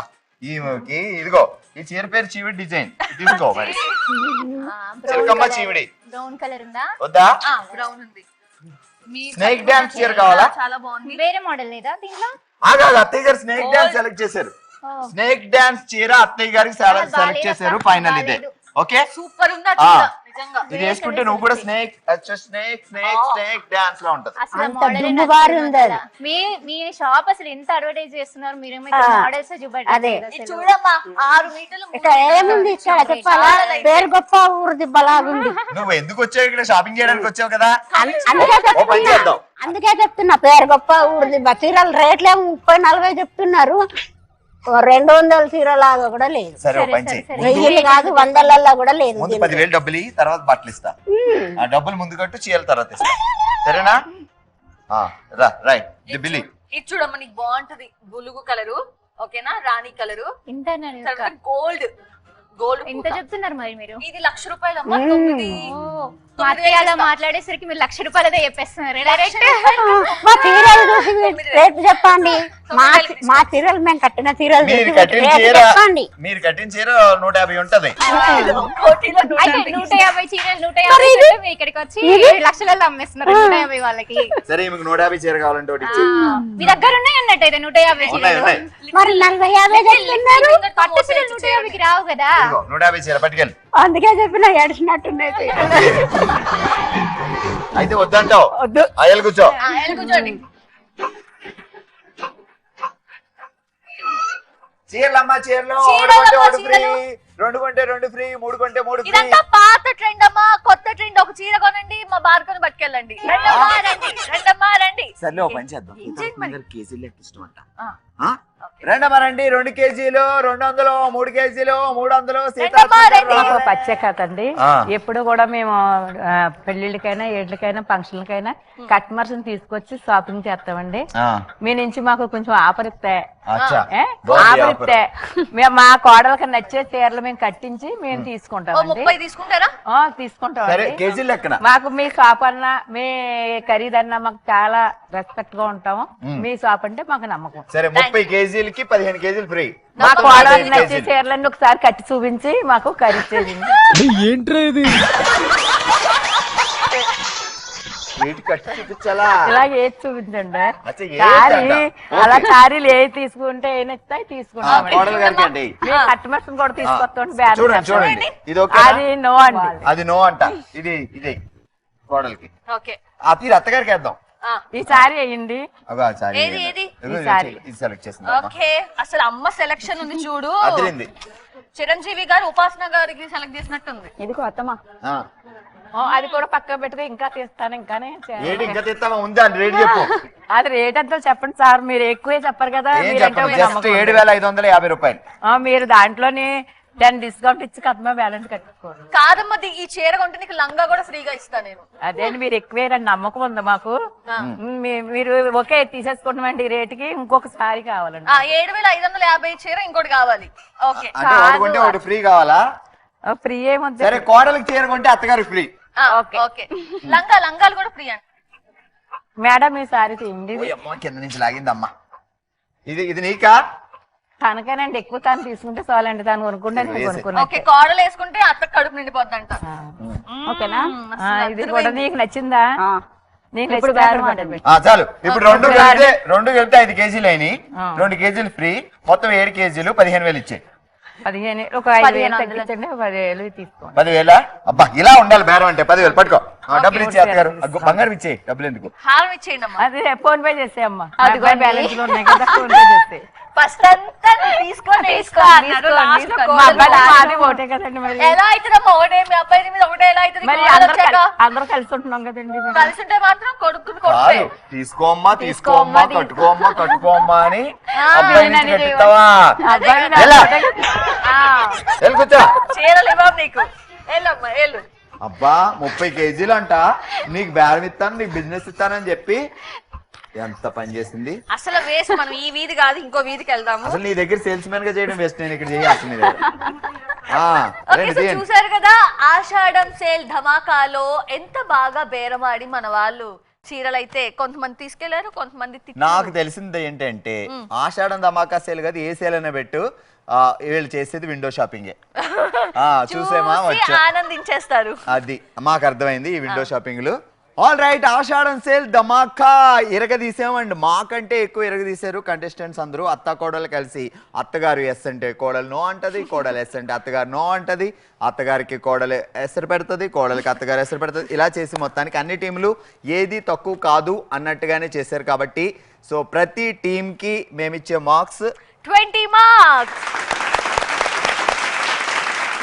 ఈమెకి ఇదిగో ఈ చీర పేరు చీవిడి డిజైన్. తీసుకో మరి. చిలకమ్మ చీవిడి బ్రౌన్ కలర్ ఉందా? వద్దా? బ్రౌన్ ఉంది. స్నేక్ డాన్స్ చీర కావాలా? చాలా బాగుంది. వేరే మోడల్ లేదా దీంట్లో? అత్తయ్య గారు స్నేక్ డాన్స్ సెలెక్ట్ చేశారు. స్నేక్ డాన్స్ చీర అత్తయ్య గారికి సెలెక్ట్ చేశారు. ఫైనల్ ఇదే. ఓకే సూపర్ ఉంది ఆ చీర నిజంగా. ఇది వేసుకుంటే నువ్వు కూడా స్నేక్ డాన్స్ లో ఉంటది. అసలు అంత మోడల్ దుమ్ముబారి ఉంది అది. మీ షాప్ అసలు ఎంత అడ్వర్టైజ్ చేస్తున్నారు మీరు? మోడల్స్ అదే. చూపండి. చూడమ్మా 6 మీటర్లు ఇక్కడ ఏముంది ఇక్కడ చెప్పాలా? పేరు గొప్ప ఊరిది బలాగుంది. నువ్వు ఎందుకు వచ్చావు ఇక్కడ? షాపింగ్ చేయడానికి వచ్చావు కదా. అందుకే ఓ పని చేద్దాం. చెప్తున్నా పేరు గొప్ప ఊరిది. చీరల రేట్లేమో 30-40 చెప్తున్నారు. 200 చీరలాగా కూడా లేదు. సరే ఓ పని చేయి. 1000 కాదు 100లలో కూడా లేదు. ముందు 10,000 డబ్బులు ఇయ్యి, తర్వాత బట్టలు ఇస్తా. ఆ డబ్బులు ముందు కట్టు, చీరల తర్వాత ఇస్తా. సరేనా? రైట్ బిల్లి. ఇది చూడమ్మా నీకు బాగుంటది. బులుగు కలరు ఓకేనా, రాణి కలరు, ఇంత గోల్డ్ ఎంత చెప్తున్నారు మరి మీరు? ఇది 1,00,000 రూపాయలమ్మా. 9 మా అత్తయ్య అలా మాట్లాడేసరికి మీరు 1,00,000 రూపాయలదే చెప్పేస్తున్నారు డైరెక్ట్. మా చీరలు చూసి రేటు చెప్పండి. మా చీరలు మేము కట్టిన చీరలు మీరు చూసి కట్టిన రేటు చీర చెప్పండి. మీరు కట్టిన చీర 150 ఉంటది. అయితే 150 చీరలు 150 అంటే మీ ఇక్కడికి వచ్చి 1,00,000 అమ్మేస్తున్నారు 150 వాళ్ళకి. సరే మీకు 150 చీర కావాలంటే ఒకటి ఇచ్చి. మీ దగ్గర ఉన్నాయి అన్నట్టయితే 150 ఉన్నాయి, చీరలు. ఉన్నాయి. మరి 40-50 చెప్తున్నారు. పట్టు చీరలు 150కి రావు కదా. ఇదిగో 150 చీర పట్టుకెళ్ళి. అందుకే చెప్పిన ఏడ్చినట్టున్నాయి చీరలు. అయితే వద్దంటావు. అయ్యలు కూర్చో. కూర్చోండి. చీరలమ్మా చీరలు చీరలమ్మా, 1 కొంటే 1 ఫ్రీ, చీరలు. 2 కొంటే 2 ఫ్రీ, 3 కొంటే 3 ఫ్రీ. ఇదంతా పాత ట్రెండ్ అమ్మా. కొత్త ట్రెండ్. ఒక చీర కొనండి, మా బార్కొని పట్టుకెళ్ళండి. రండమ్మా రండి, రండమ్మా రండి. సర్లే ఓ పని చేద్దాం. మరి? కేజీలు లెక్క ఇష్టం అంట. రెండమ్మా రండి, 2 కేజీలు 200, 3 కేజీలు 300. రెండమ్మా రండి. మాకు ప్రత్యేకత అండి. ఆ. ఎప్పుడు కూడా మేము పెళ్లిళ్ళకైనా ఏడ్లకైనా ఫంక్షన్లకైనా కస్టమర్స్ తీసుకొచ్చి షాపింగ్ చేస్తామండి. మీ నుంచి మాకు కొంచెం ఆఫర్ ఇస్తే ఆఫర్ ఇస్తే మేము మా కోడలకి నచ్చే చీరలు మేము కట్టించి మేము తీసుకుంటామండి. 30 తీసుకుంటారా? తీసుకుంటాం. కేజీలు లెక్కన మాకు మీ షాప్ అన్నా మీ ఖరీదన్నా మాకు చాలా రెస్పెక్ట్ గా ఉంటాము. మీ షాప్ అంటే మాకు నమ్మకం. సరే 30 కేజీలకి 15 కేజీలు ఫ్రీ. మా కోడలకి నచ్చే చీరలన్నీ ఒకసారి కట్టి చూపించి మాకు ఖరీదు ఏంట్రా ఇది? కట్టి చూపించాలా? ఇలా ఏది చూపించండి. అచ్చా, ఏది సారీ అంట? అలా ఓకే. సారీలు ఏది తీసుకుంటే ఏ నచ్చుతాయి తీసుకుంటాం. కోడలు గారికి అండి. కస్టమర్స్ కూడా తీసుకొస్తాం. చూడండి చూడండి, ఇది ఓకే. అది నో అండి. అది నో అంట. ఇది కోడలికి. ఓకే. ఆ తీరు అత్తగారికి వేద్దాం. ఈ సారీ అయ్యింది. ఏది ఏది? ఇది సెలెక్ట్ చేసింది. ఓకే. అసలు అమ్మ సెలక్షన్ ఉంది చూడు. అదిరింది. చిరంజీవి గారు ఉపాసన గారికి సెలెక్ట్ చేసినట్టుంది. ఇది కొత్తమా? అది కూడా పక్క పెట్టుకో. ఇంకా తీస్తాను. ఇంకానే ఏంటి ఇంకా తెస్తావా? ఉందా రేట్ చెప్పు. అది రేట్ అంతా చెప్పండి సార్. మీరు ఎక్కువే చెప్పరు కదా. జస్ట్ 7,550 రూపాయలు. మీరు దాంట్లోనే 10 డిస్కౌంట్ ఇచ్చి కథమా బ్యాలెన్స్ కట్టుకోండి. కాదమ్మా, ఈ చీర కొంటే నీకు లంగా కూడా ఫ్రీగా ఇస్తాను నేను. అదే మీరు ఎక్కువే నమ్మకం ఉంది మాకు. మీరు ఒకే తీసేసుకుంటామండి రేటుకి. ఇంకొకసారి కావాలండి. 7,550 చీర ఇంకోటి కావాలి. ఓకే. అంటే ఒకటి కొంటే ఒకటి ఫ్రీ కావాలా? ఫ్రీ ఏమొద్దు. సరే కోడలికి చీర కొంటే అత్తగారికి ఫ్రీ. ఓకే. లంగాలు కూడా ఫ్రీ అండి. మేడం ఈ సారీ తీయండి. కింద నుంచి లాగిందమ్మా. ఇది నీకా? తనకేనండి. ఎక్కువ తను తీసుకుంటే చాలండి. తను కొనుక్కుంటే నేను కొనుక్కున్నా. ఓకే. కోడలు వేసుకుంటే అత్త కడుపు నిండిపోద్దంట. ఓకేనా? ఇది కూడా నీకు నచ్చిందా? నీకు చాలు. ఇప్పుడు 2 కలిపితే 5 కేజీలు అయినాయి. 2 కేజీలు ఫ్రీ. మొత్తం 7 కేజీలు 15,000 ఇచ్చాయి. 15 ఒక 5,000 తగ్గించండి. 10,000 తీసుకోండి. 10,000? అబ్బా ఇలా ఉండాలి బేరం అంటే. 10,000 పట్టుకో. డబ్బులు ఇచ్చే అత్తగారు. బంగారం ఇచ్చేయి. డబ్బులు ఎందుకు? హారం ఇచ్చేయండి అమ్మా. అదే ఫోన్ పే చేసేయమ్మా. బ్యాలెన్స్ ఉన్నాయి కదా. ఫోన్ పే చేస్తే ఫస్ట్ అంతా తీసుకొని ఒకటే కదండి. మరి ఎలా అవుతుందమ్మా? ఒకటే మీ అబ్బాయి మీద ఒకటే ఎలా అవుతుంది? మరి అందరూ కలిసి ఉంటున్నాం కదండి. కలిసి ఉంటే మాత్రం కొడుకుని కొడుకు తీసుకోమ్మా కట్టుకోమ్మా అని అబ్బాయిని కట్టిస్తావా? కూర్చో. చీరలు ఇవ్వవు నీకు. వెళ్ళమ్మా వెళ్ళు. అబ్బా 30 కేజీలు అంట. నీకు బేరం ఇస్తాను, నీకు బిజినెస్ ఇస్తానని చెప్పి ఎంత పని చేసింది. అసలు వేస్ట్. మనం ఈ వీధి కాదు ఇంకో వీధికి వెళ్దాము. అసలు నీ దగ్గర సేల్స్ మ్యాన్ గా చేయడం వేస్ట్. నేను ఇక్కడ చేయాల్సింది. చూసారు కదా ఆషాఢం సేల్ ధమాకాలో ఎంత బాగా బేరమాడి మన వాళ్ళు చీరలు అయితే కొంతమంది తీసుకెళ్లారు, కొంతమంది నాకు తెలిసింది ఏంటంటే ఆషాఢం ధమాకా సేల్ కాదు, ఏ సేల్ అయినా పెట్టు. వీళ్ళు చేసేది విండో షాపింగ్. చూసేమా ఆనందించేస్తారు. అది మాకు అర్థమైంది ఈ విండో షాపింగ్లు. ఆల్ రైట్, ఆషాఢం సేల్ ధమాకా ఇరగదీసామండి. మాకంటే ఎక్కువ ఇరగదీశారు కంటెస్టెంట్స్ అందరూ. అత్త కోడలు కలిసి. అత్తగారు ఎస్ అంటే కోడలు నో అంటది, కోడలు ఎస్ అంటే అత్తగారు నో అంటది, అత్తగారికి కోడలు ఎసరు పెడుతుంది, కోడలికి అత్తగారు ఎసరు పెడుతుంది. ఇలా చేసి మొత్తానికి అన్ని టీంలు ఏది తక్కువ కాదు అన్నట్టుగానే చేశారు. కాబట్టి సో ప్రతి టీంకి మేమిచ్చే మార్క్స్ 20 మార్క్స్.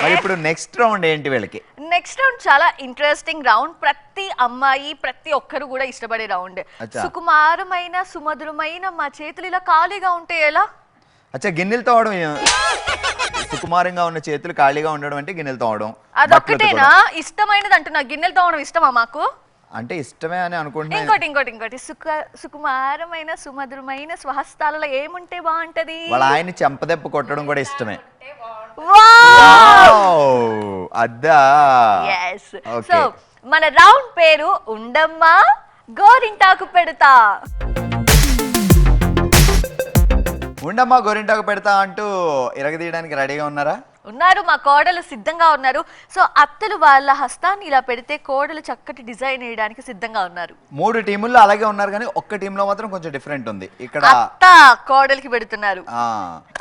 మరి ఇప్పుడు నెక్స్ట్ రౌండ్ ఏంటి వీళ్ళకి? నెక్స్ట్ రౌండ్ చాలా ఇంట్రెస్టింగ్ రౌండ్. ప్రతి అమ్మాయి ప్రతి ఒక్కరు కూడా ఇష్టపడే రౌండ్. సుకుమారమైన సుమధురమైన మా చేతులు ఇలా ఖాళీగా ఉంటే ఎలా? అచ్చా, గిన్నెలు తోవడం. సుకుమారంగా ఉన్న చేతులు ఖాళీగా ఉండడం అంటే గిన్నెలు తోవడం. అదొక్కటేనా ఇష్టమైనది అంటున్నా? గిన్నెలు తోవడం ఇష్టమా మాకు? అంటే ఇష్టమే అని అనుకుంటున్నాను. ఇంకోటి సుకుమారమైన సుమధురమైన స్వహస్తాలలో ఏముంటే బాగుంటది? వాళ్ళ ఆయన చెంపదెప్ప కొట్టడం కూడా ఇష్టమే. అద్దా. సో మన రౌండ్ పేరు ఉండమ్మా గోరింటాకు పెడతా. ఉండమ్మా గోరింటాకు పెడతా అంటూ ఇరగదీయడానికి రెడీగా ఉన్నారా? ఉన్నారు, మా కోడలు సిద్ధంగా ఉన్నారు. సో అత్తలు వాళ్ళ హస్తాన్ని ఇలా పెడితే కోడలు చక్కటి డిజైన్ వేయడానికి సిద్ధంగా ఉన్నారు. 3 టీముల్లో అలాగే ఉన్నారు కానీ ఒక్క టీంలో మాత్రం కొంచెం డిఫరెంట్ ఉంది. ఇక్కడ అత్త కోడలికి పెడుతున్నారు.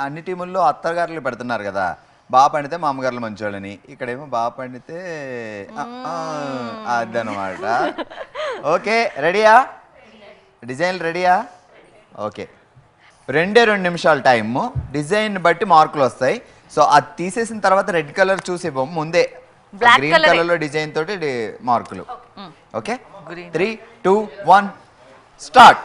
అన్ని టీముల్లో అత్తగారులు పెడుతున్నారు కదా, బాగా పండితే మా అమ్మగారులు మంచోళ్ళని, ఇక్కడేమో బాగా పండితే అదనమాట. ఓకే, రెడీయా? డిజైన్ రెడీయా? ఓకే, 2 నిమిషాలు టైము. డిజైన్ బట్టి మార్కులు వస్తాయి. సో అది తీసేసిన తర్వాత రెడ్ కలర్ చూసి ఇవ్వము, ముందే గ్రీన్ కలర్ లో డిజైన్ తోటి మార్కులు. Okay, 3, 2, 1 start.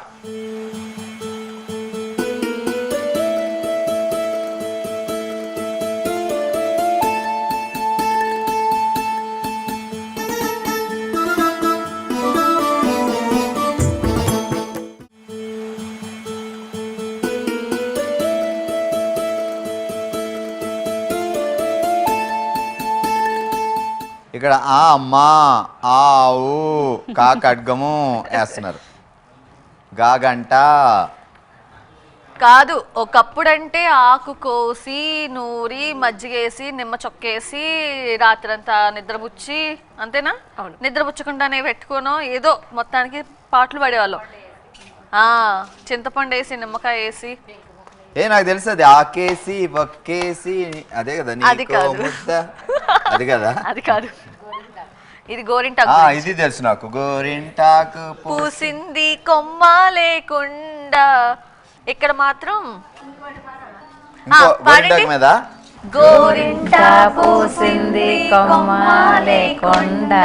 ఇక్కడ ఆ అమ్మా, ఆవు, కా ఖడ్గము వేస్తున్నారు. గా గంట కాదు, ఒకప్పుడంటే ఆకు కోసి నూరి మజ్జిగేసి నిమ్మ చొక్కేసి రాత్రంతా నిద్రపుచ్చి, అంతేనా? నిద్రపుచ్చకుండానే పెట్టుకోనో ఏదో మొత్తానికి పాటలు పడేవాళ్ళం. చింతపండు వేసి నిమ్మకాయ వేసి, నాకు తెలుసు అది ఆకేసి వక్కేసి, అదే కదా? అది కాదు, అది కదా? అది కాదు, ఇది గోరింటాకు. ఇది తెలుసు నాకు. గోరింటాకు పూసింది కొమ్మ లేకుండా, ఇక్కడ మాత్రం గోరింటాకు మీద గోరింటా పూసింది కొమ్మ లేకుండా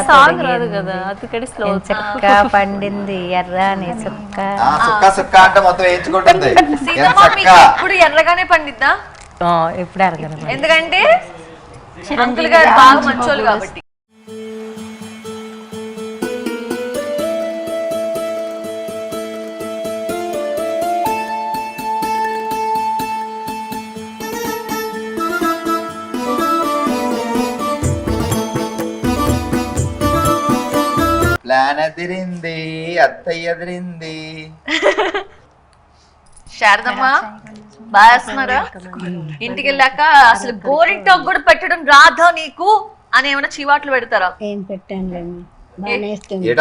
సాంగ్ రాదు కదా, అందుకని స్లో చెక్క పండింది ఎర్రని చుక్క. సుక్క సుక్క అంటే మొత్తం వేయించుకుంటుంది. ఇప్పుడు ఎర్రగానే పండిద్దా? ఇప్పుడు అరగదు, ఎందుకంటే అంకుల్ గారు బాగా మంచోళ్ళు కాబట్టి. ప్లాన్ ఎదిరింది, అత్తయ్య ఎదిరింది. శారదమ్మ బాగా వేస్తున్నారా? ఇంటికి వెళ్ళాక అసలు గోరింటాకు కూడా పెట్టడం రాదా నీకు అని ఏమైనా చీవాట్లు పెడతారా? ఏం పెట్టండి,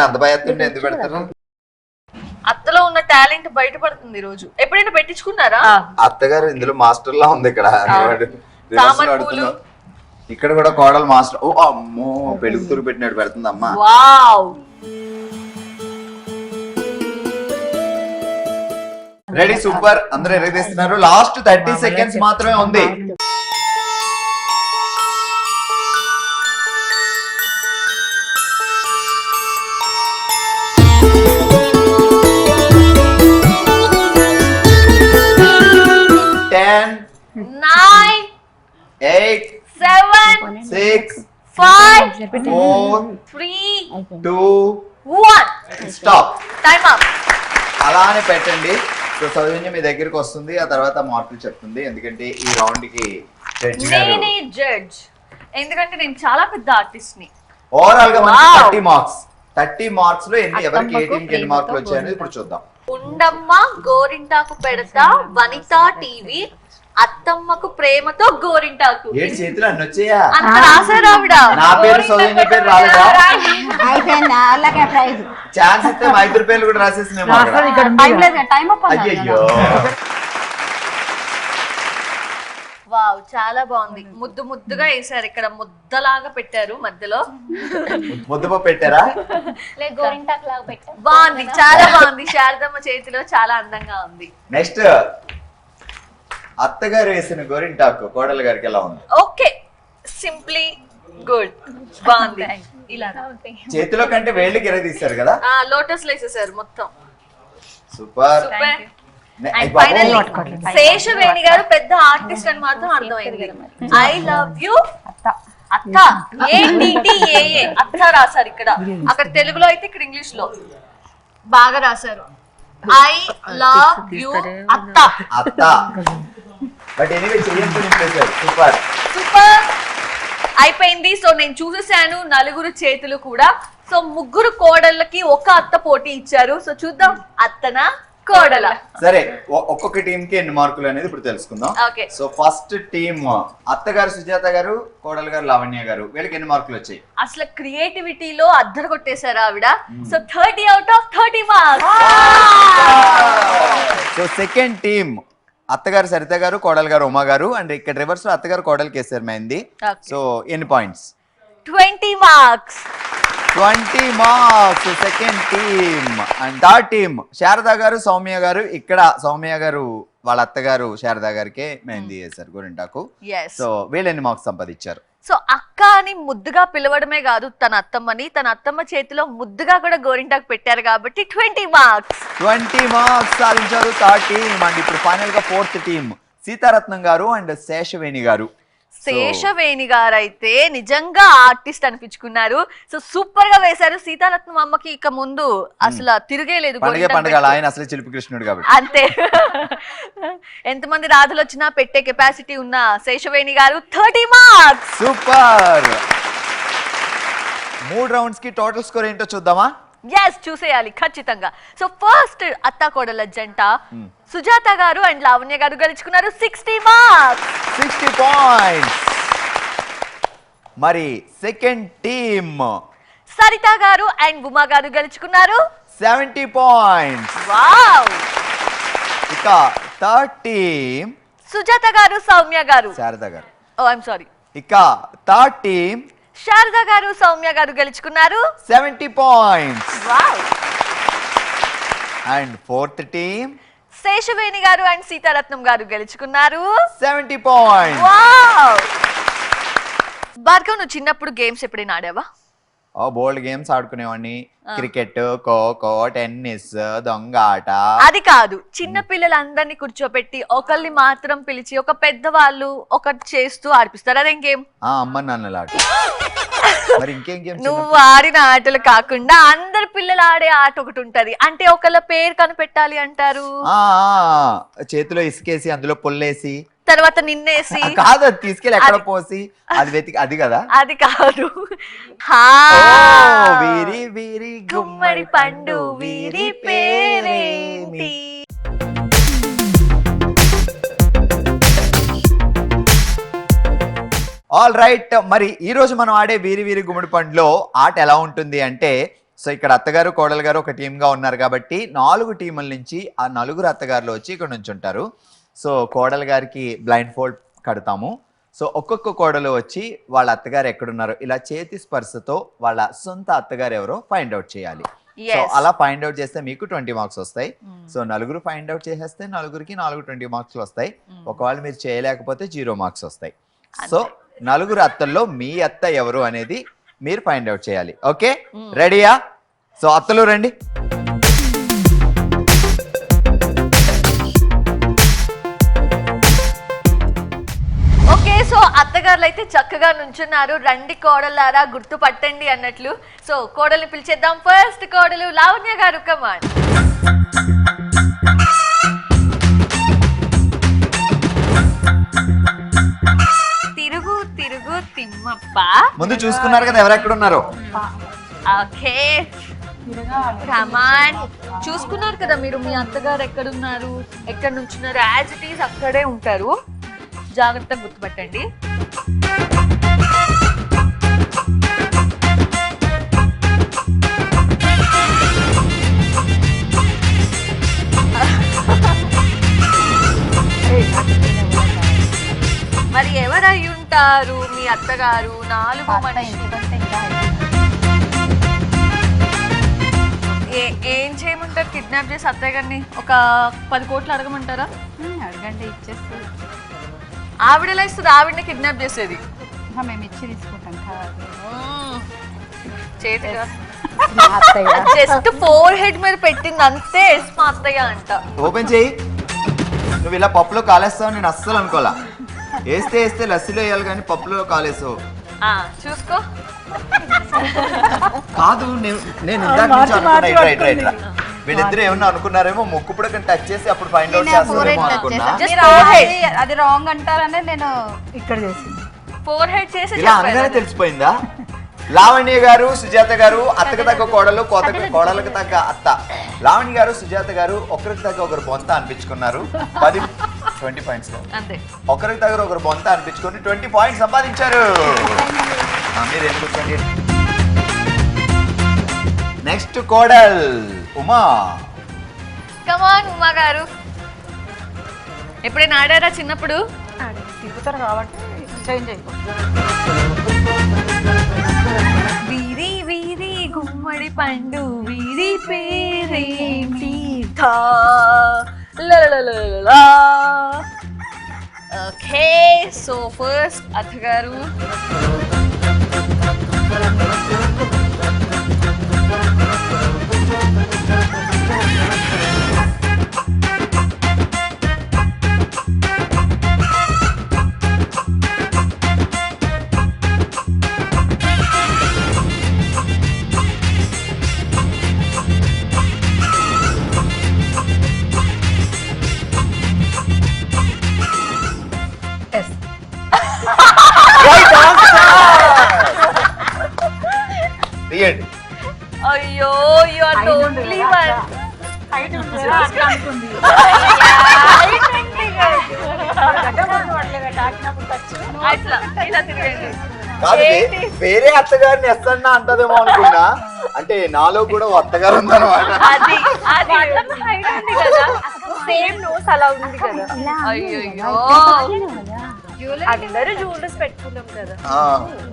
అంత భయత్తుంటే ఎందుకు పెడతారు? అత్తలో ఉన్న టాలెంట్ బయటపడుతుంది ఈ రోజు. ఎప్పుడైనా పెట్టించుకున్నారా? అత్తగారు ఇందులో మాస్టర్ లా ఉంది. ఇక్కడ ఇక్కడ కూడా కోడలు మాస్టర్. ఓ అమ్మో, పెరుగుతురు పెట్టినట్టు పెడుతుంది అమ్మా. Wow, ready, super. అందరూ ఎరగదీస్తున్నారు. లాస్ట్ 30 సెకండ్స్ మాత్రమే ఉంది. Ten, 9, 8, 7, 6, 5, 4, 3, 2, 1 stop. Time up. అలానే పెట్టండి. సో సౌజన్య మీ దగ్గరికి వస్తుంది, ఆ తర్వాత మార్కులు చెప్తుంది. ఎందుకంటే ఈ రౌండ్ కి నేనే జడ్జ్, ఎందుకంటే నేను చాలా పెద్ద ఆర్టిస్ట్ ని. ఓవరాల్ గా మనకి 30 మార్క్స్. 30 మార్క్స్ లో ఎవరికి ఏ టీంకి ఎన్ని మార్కులు వచ్చాయనేది ఇప్పుడు చూద్దాం. ఉండమ్మ గోరింటాకు పెడతా, వనిత టీవీ, అత్తమ్మకు ప్రేమతో గోరింటాకు. ఏడు చేతులు అన్ని వచ్చాయా? అంత రాశారు ఆవిడ. నా పేరు సౌజన్య పేరు రాలేదా? అయిపోయింది, వాళ్ళకే ప్రైజ్. ఛాన్స్ ఇస్తే మా ఇద్దరు పేర్లు కూడా రాసేసినేమో. అయ్యో, వావ్, చాలా బాగుంది. ముద్దు ముద్దుగా వేసారు. ఇక్కడ ముద్దలాగా పెట్టారు మధ్యలో. ముద్దపప్పు పెట్టారా? గోరింటాకు లాగా పెట్టారు. బాగుంది, చాలా బాగుంది. శారదమ్మ చేతిలో చాలా అందంగా ఉంది. నెక్స్ట్ అత్తగారు వేసిన గోరింటాకు కోడలు గారికి ఎలా ఉంది? ఓకే, సింప్లీ గుడ్, బాగుంది. ఇలా చేతిలో కంటే వేళ్ళకి ఎరగ తీశారు కదా? లోటస్ వేసేసారు మొత్తం. సూపర్. శేషవేణి గారు పెద్ద ఆర్టిస్ట్ అని మాత్రం అర్థమైంది. ఐ లవ్ యూ అత్త, ATTAA అత్త రాశారు ఇక్కడ. అక్కడ తెలుగులో అయితే ఇక్కడ ఇంగ్లీష్ లో బాగా రాశారు. ఐ లవ్ యూ అత్త. అత్త. బట్ ఎనీవే చెయ్యంతో నింపేశారు. Super super. అయిపోయింది. సో నేను చూసేసాను నలుగురు చేతులు కూడా. సో ముగ్గురు కోడళ్ళకి ఒక అత్త పోటీ ఇచ్చారు. సో చూద్దాం అత్తనా కోడల. సరే ఒక్కొక్క టీం కి ఎన్ని మార్కులు అనేది ఇప్పుడు తెలుసుకుందాం. ఓకే. సో ఫస్ట్ టీమ్ అత్తగారు సుజాత గారు, కోడలు గారు లావణ్య గారు, వీళ్ళకి ఎన్ని మార్కులు వచ్చాయి? అసలు క్రియేటివిటీలో అద్దరు కొట్టేశారు ఆవిడ. So 30 out of 30 marks. So second team అత్తగారు సరిత గారు, కోడలు గారు ఉమా గారు, అండ్ ఇక్కడ రివర్స్ లో అత్తగారు కోడలు కేసారు మైంది. సో ఎన్ని points? 20 marks. 20 marks second team. And third team Sharada గారు, సౌమ్య గారు. ఇక్కడ సౌమ్య గారు వాళ్ళ అత్తగారు శారదా గారికే మెహందీ చేశారు గోరింటాకు. సో వీళ్ళు ఎన్ని మార్క్స్ సంపాదించారు? సో అక్క అని ముద్దుగా పిలవడమే కాదు, తన అత్తమ్మని తన అత్తమ్మ చేతిలో ముద్దుగా కూడా గోరింటాకు పెట్టారు కాబట్టి 20 మార్క్స్. 20 మార్క్స్ సాధించారు థర్డ్ టీమ్. అండ్ ఇప్పుడు ఫైనల్ గా ఫోర్త్ టీమ్ సీతారత్నం గారు అండ్ శేషవేణి గారు. శేషవేణి గారు అయితే నిజంగా ఆర్టిస్ట్ అనిపించుకున్నారు. సో సూపర్ గా వేశారు. సీతారత్నం అమ్మకి ఇక ముందు అసలు తిరిగేలేదు. ఆయన అసలు చిలిపి కృష్ణుడు కాబట్టి అంతే. ఎంతమంది రాధులు వచ్చినా పెట్టే కెపాసిటీ ఉన్న శేషవేణి గారు 30 మార్క్స్. సూపర్. 3 రౌండ్స్ కి టోటల్ స్కోర్ ఏంటో చూద్దామా? ఎస్, చూసేయాలి ఖచ్చితంగా. సో ఫస్ట్ అత్తా కోడల జంట సుజాత గారు అండ్ లావణ్య గారు గెలుచుకున్నారు 60 మార్క్స్. 60 పాయింట్స్. మరి సెకండ్ టీమ్ సరిత గారు అండ్ ఉమా గారు గెలుచుకున్నారు 70 పాయింట్స్. వావ్. ఇక థర్డ్ టీమ్ సుజాత గారు, సౌమ్య గారు, శారదా గారు. Oh I'm sorry. ఇక థర్డ్ టీమ్ శారదా గారు, సౌమ్య గారు గెలుచుకున్నారు 70 points. Wow. And fourth team Seshaveni గారు అండ్ సీతారత్నం గారు గెలుచుకున్నారు 70 పాయింట్స్. వావ్. భార్గవ్, నువ్వు చిన్నప్పుడు గేమ్స్ ఎప్పుడైనా ఆడావా? బోల్డ్ గేమ్స్ ఆడుకునేవాడిని. క్రికెట్, ఖోఖో, టెన్నిస్, దొంగ ఆట. అది కాదు, చిన్న పిల్లలందరినీ కూర్చోపెట్టి ఒకళ్ళని మాత్రం పిలిచి ఒక పెద్దవాళ్ళు ఒకటి చేస్తూ ఆడిపిస్తారు. అదేం గేమ్? అమ్మ నాన్నల ఆట. మరి ఇంకేం గేమ్? నువ్వు ఆడిన ఆటలు కాకుండా అందరు పిల్లలు ఆడే ఆట ఒకటి ఉంటది. అంటే ఒకళ్ళ పేరు కనిపెట్టాలి అంటారు. చేతిలో ఇసుకేసి అందులో పుల్లేసి తర్వాత నిన్నేసి కాదు, అది తీసుకెళ్ళి ఎక్కడ పోసి అది వెతికి, అది కదా? అది కాదు. వీరి వీరి గుమ్మడి పండు వీరి పేరేంటి? All right. మరి ఈ రోజు మనం ఆడే వీరి వీరి గుమ్మడి పండులో ఆట ఎలా ఉంటుంది అంటే, సో ఇక్కడ అత్తగారు కోడలు గారు ఒక టీమ్ గా ఉన్నారు కాబట్టి 4 టీముల నుంచి ఆ 4 అత్తగారులు వచ్చి ఇక్కడ నుంచి ఉంటారు. సో కోడలు గారికి బ్లైండ్ ఫోల్డ్ కడతాము. సో ఒక్కొక్క కోడలు వచ్చి వాళ్ళ అత్తగారు ఎక్కడున్నారో ఇలా చేతి స్పర్శతో వాళ్ళ సొంత అత్తగారు ఎవరో ఫైండ్ అవుట్ చేయాలి. సో అలా ఫైండ్ అవుట్ చేస్తే మీకు 20 మార్క్స్ వస్తాయి. సో 4 ఫైండ్ అవుట్ చేసేస్తే 4కి 4 20 మార్క్స్ వస్తాయి. ఒకవేళ మీరు చేయలేకపోతే 0 మార్క్స్ వస్తాయి. సో 4 అత్తల్లో మీ అత్త ఎవరు అనేది మీరు ఫైండ్ అవుట్ చేయాలి. ఓకే, రెడీయా? సో అత్తలు రండి. ఓకే, సో అత్తగారులు అయితే చక్కగా నుంచున్నారు. రండి కోడలారా గుర్తుపట్టండి అన్నట్లు. సో కోడల్ని పిలిచేద్దాం. ఫస్ట్ కోడలు లావణ్య గారు, కమాన్. తిరుగు తిరుగు తిమ్మప్ప. ముందు చూసుకున్నారు కదా ఎవరెక్కడ ఉన్నారో. ఓకే, కమాన్. చూసుకున్నారు కదా మీరు మీ అత్తగారు ఎక్కడున్నారు, ఎక్కడ నుంచున్నారు. యాజ్ ఇట్ ఈస్ అక్కడే ఉంటారు. జాగ్రత్తగా గుర్తుపట్టండి. మరి ఎవరై ఉంటారు మీ అత్తగారు? 4 మనుషులు. ఏం చేయమంటారు? కిడ్నాప్ చేసి అత్తయ్య గారిని ఒక 10 కోట్లు అడగమంటారా? అడగండి, ఇచ్చేస్తుంది. ఆవిడ ఎలా ఇస్తుంది? ఆవిడని కిడ్నాప్ చేసేది మేము ఇచ్చి తీసుకుంటాం. జస్ట్ 4 హెడ్ మీద పెట్టింది అంతే. మా అత్తయ్య అంట. ఓపెన్ చేయి. నువ్వు ఇలా పప్పులో కాలేస్తావు నేను అస్సలు అనుకోలా. వేస్తే లస్సీలో వేయాలి కానీ పప్పులో కాలేసావు. చూసుకో. కాదు, నేను ఇందాక నుంచి అనుకున్నా వీళ్ళిద్దరు ఏమన్నా అనుకున్నారేమో, ముక్కు కూడా టచ్ చేసి అప్పుడు ఫైండ్ అవుట్ చేస్తారేమో అనుకున్నా. అది రాంగ్ అంటారనే నేను ఇక్కడ చేసింది. ఫోర్ హెడ్ చేసి ఇలా అనగానే తెలిసిపోయిందా? లావణ్య గారు, సుజాత గారు అత్తకు తగ్గ కోడలు, కోడలకు తగ్గ అత్త. లావణ్య గారు, సుజాత గారు ఒకరికి తగ్గ ఒకరు బొంత అనిపించుకున్నారు. 20 పాయింట్స్ అంతే. ఒకరికి తగ్గ ఒకరు బొంత అనిపించుకొని 20 పాయింట్స్ సంపాదించారు. మీరు ఎందుకు కూర్చోండి. నెక్స్ట్ కోడల్ ఉమా. కమాన్ ఉమా గారు, ఎప్పుడైనా ఆడారా చిన్నప్పుడు? తిప్పుతారు కాబట్టి చేంజ్ అయిపోతుంది. వీరి వీరి గుమ్మడి పండు వీరి పేరేంటి? ఓకే, సో ఫస్ట్ అత్తగారు. అయ్యో, you are the only one. అట్లా ఇలా తిరగండి. వేరే అత్తగారిని ఎస్తన్నా అంటదేమో అనుకున్నా, అంటే నాలో కూడా అత్తగారు ఉందన్నమాట. అది అది హైట్ ఉంది కదా, సేమ్ నోస్ అలా ఉంది కదా. అయ్యో అందరూ జ్యువెలరీస్ పెట్టుకున్నాం కదా.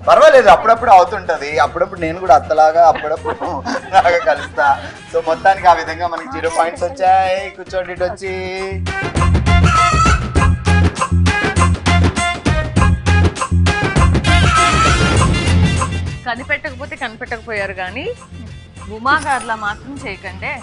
పర్వాలేదు, అప్పుడప్పుడు అవుతుంటది. అప్పుడప్పుడు నేను కూడా అత్తలాగా అప్పుడప్పుడు లాగా కలుస్తా. సో మొత్తానికి ఆ విధంగా మనకి 0 పాయింట్స్ వచ్చాయి. కూర్చోండి ఇటు వచ్చి. కనిపెట్టకపోతే కనిపెట్టకపోయారు కానీ ఉమా గారిలా మాత్రం చేయకండి.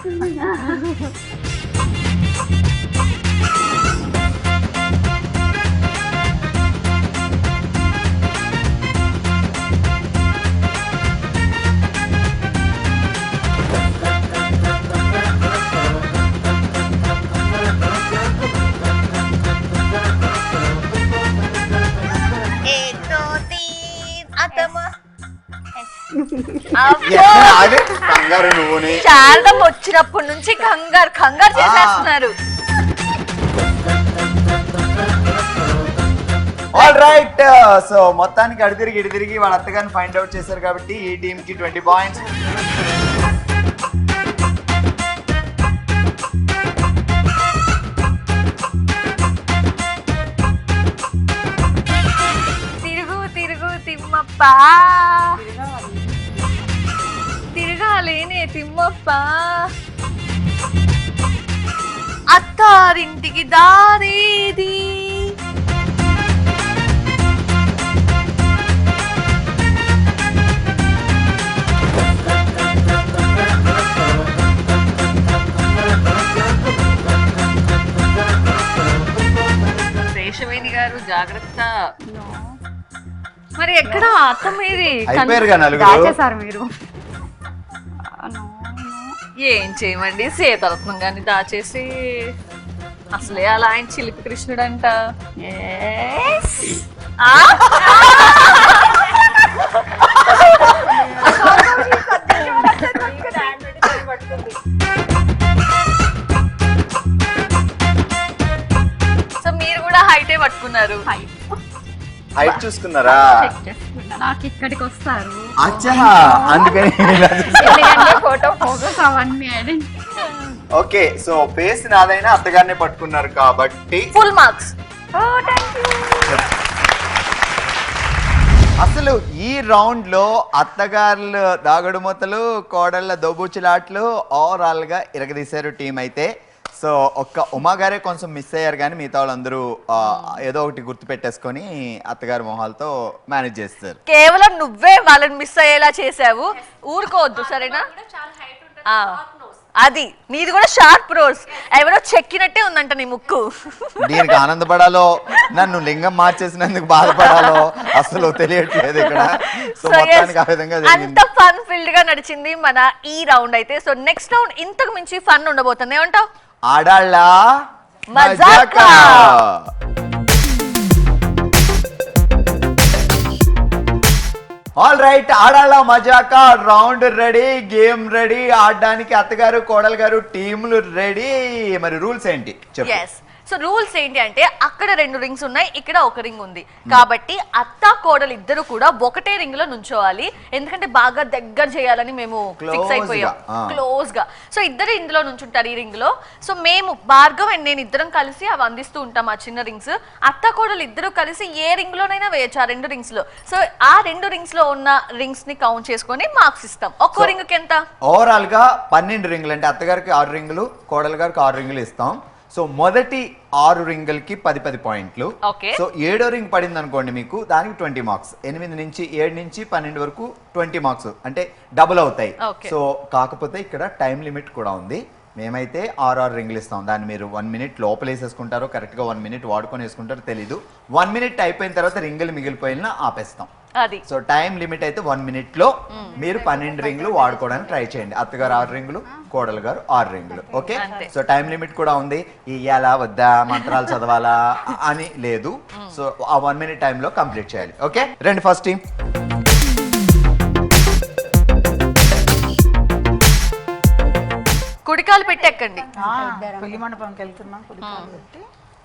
కంగారు నువ్వుని శారదం వచ్చినప్పటి నుంచి కంగారు కంగారు చేసేస్తున్నారు. ఆల్ రైట్, సో మొత్తానికి ఇటు తిరిగి వాళ్ళ అత్తగారిని ఫైండ్ అవుట్ చేశారు కాబట్టి ఈ టీమ్ కి 20 పాయింట్స్. తిరుగు తిరుగు తిమ్మప్ప, తిరగాలేనే తిమ్మప్ప, అత్తారింటికి దారేది? శేషవేణి గారు జాగ్రత్త. మరి ఎక్కడ అత్త మీది? అయిపోయారుగా నలుగురు. దాచేసారు మీరు. ఏం చేయమండి, సీతారత్నం గాని దాచేసి. అసలే అలా ఆయన చిలిపి కృష్ణుడంట. సో మీరు కూడా హైటే పట్టుకున్నారు. హైట్ చూసుకున్నారా? నాకు ఇక్కడికి వస్తారు. అచ్చా, అందుకని ఫోటో ఫోకస్ అవన్నీ ఓకే. సో ఫేస్ నాదైనా అత్తగారిని పట్టుకున్నారు కాబట్టి ఫుల్ మార్క్స్. అసలు ఈ రౌండ్ లో అత్తగారులు దాగుడు మూతలు, కోడళ్ళ దోబూచులాట్లు ఓవరాల్ గా ఇరగదీశారు టీం అయితే. సో ఒక్క ఉమా గారే కొంచెం మిస్ అయ్యారు కానీ మిగతా వాళ్ళందరూ ఏదో ఒకటి గుర్తు పెట్టేసుకొని అత్తగారి మొహాలతో మేనేజ్ చేస్తారు. కేవలం నువ్వే వాళ్ళని మిస్ అయ్యేలా చేసావు, ఊరుకోవద్దు సరేనా? అది నీది కూడా షార్ప్ రోజ్, ఎవరో చెక్కినట్టే ఉందంట నీ ముక్కు. దీనికి ఆనందపడాలో నన్ను లింగం మార్చేసినందుకు బాధపడాలో అసలు తెలియట్లేదు ఇక్కడ. సో మొత్తానికి ఆ విధంగా అంత ఫన్ ఫిల్డ్ గా నడిచింది మన ఈ రౌండ్ అయితే. సో నెక్స్ట్ రౌండ్ ఇంతకు మించి ఫన్ ఉండబోతుంది. ఏమంటావు? ఆడాళ్ళ మజాకా. ఆల్ రైట్, ఆడాల మజాక రౌండ్ రెడీ, గేమ్ రెడీ, ఆడడానికి అత్తగారు కోడలు గారు టీంలు రెడీ. మరి రూల్స్ ఏంటి చెప్పు. ఎస్, సో రూల్స్ ఏంటి అంటే అక్కడ 2 రింగ్స్ ఉన్నాయి, ఇక్కడ ఒక రింగ్ ఉంది. కాబట్టి అత్త కోడలు ఇద్దరు కూడా ఒకటే రింగ్ లో నుంచోవాలి. ఎందుకంటే బాగా దగ్గర చేయాలని మేము ఫిక్స్ అయిపోయాం, క్లోజ్ గా. సో ఇద్దరు ఇందులో నుంచుంటారు ఈ రింగ్ లో. సో మేము భార్గవ్ అండ్ నేను ఇద్దరం కలిసి అవి అందిస్తూ ఉంటాం ఆ చిన్న రింగ్స్. అత్త కోడలు ఇద్దరు కలిసి ఏ రింగ్ లోనైనా వేయచ్చు ఆ 2 రింగ్స్ లో. సో ఆ 2 రింగ్స్ లో ఉన్న రింగ్స్ ని కౌంట్ చేసుకొని మార్క్స్ ఇస్తాం. ఒక్కో రింగ్ కి ఎంత? ఓవరాల్ గా 12 రింగులు, అంటే అత్తగారికి 6 రింగులు, కోడలు గారికి 6 రింగులు ఇస్తాం. సో మొదటి 6 రింగులకి 10 పాయింట్లు. సో 7వ రింగ్ పడింది అనుకోండి మీకు, దానికి 20 మార్క్స్. 8 నుంచి 7 నుంచి 12 వరకు 20 మార్క్స్, అంటే డబుల్ అవుతాయి. సో కాకపోతే ఇక్కడ టైం లిమిట్ కూడా ఉంది. మేమైతే 6 రింగులు ఇస్తాం. దాన్ని మీరు 1 మినిట్ లోపల వేసేసుకుంటారో, కరెక్ట్గా 1 మినిట్ వాడుకొని వేసుకుంటారో తెలీదు. 1 మినిట్ అయిపోయిన తర్వాత రింగులు మిగిలిపోయినా ఆపేస్తాం. సో టైం లిమిట్ అయితే 1 మినిట్ లో మీరు 12 రింగులు వాడుకోవడానికి ట్రై చేయండి. అత్తగారు 6 రింగులు, కోడలు గారు 6 రింగులు. ఓకే, సో టైం లిమిట్ కూడా ఉంది. ఇయ్యాలా వద్దా, మంత్రాలు చదవాలా అని లేదు. సో ఆ 1 మినిట్ టైంలో కంప్లీట్ చేయాలి. ఓకే, రండి ఫస్ట్ టీం. కుడికాలు పెట్టి ఎక్కండి. పెళ్లి మండపంకి వెళ్తున్నాం, కుడికాలు పెట్టి.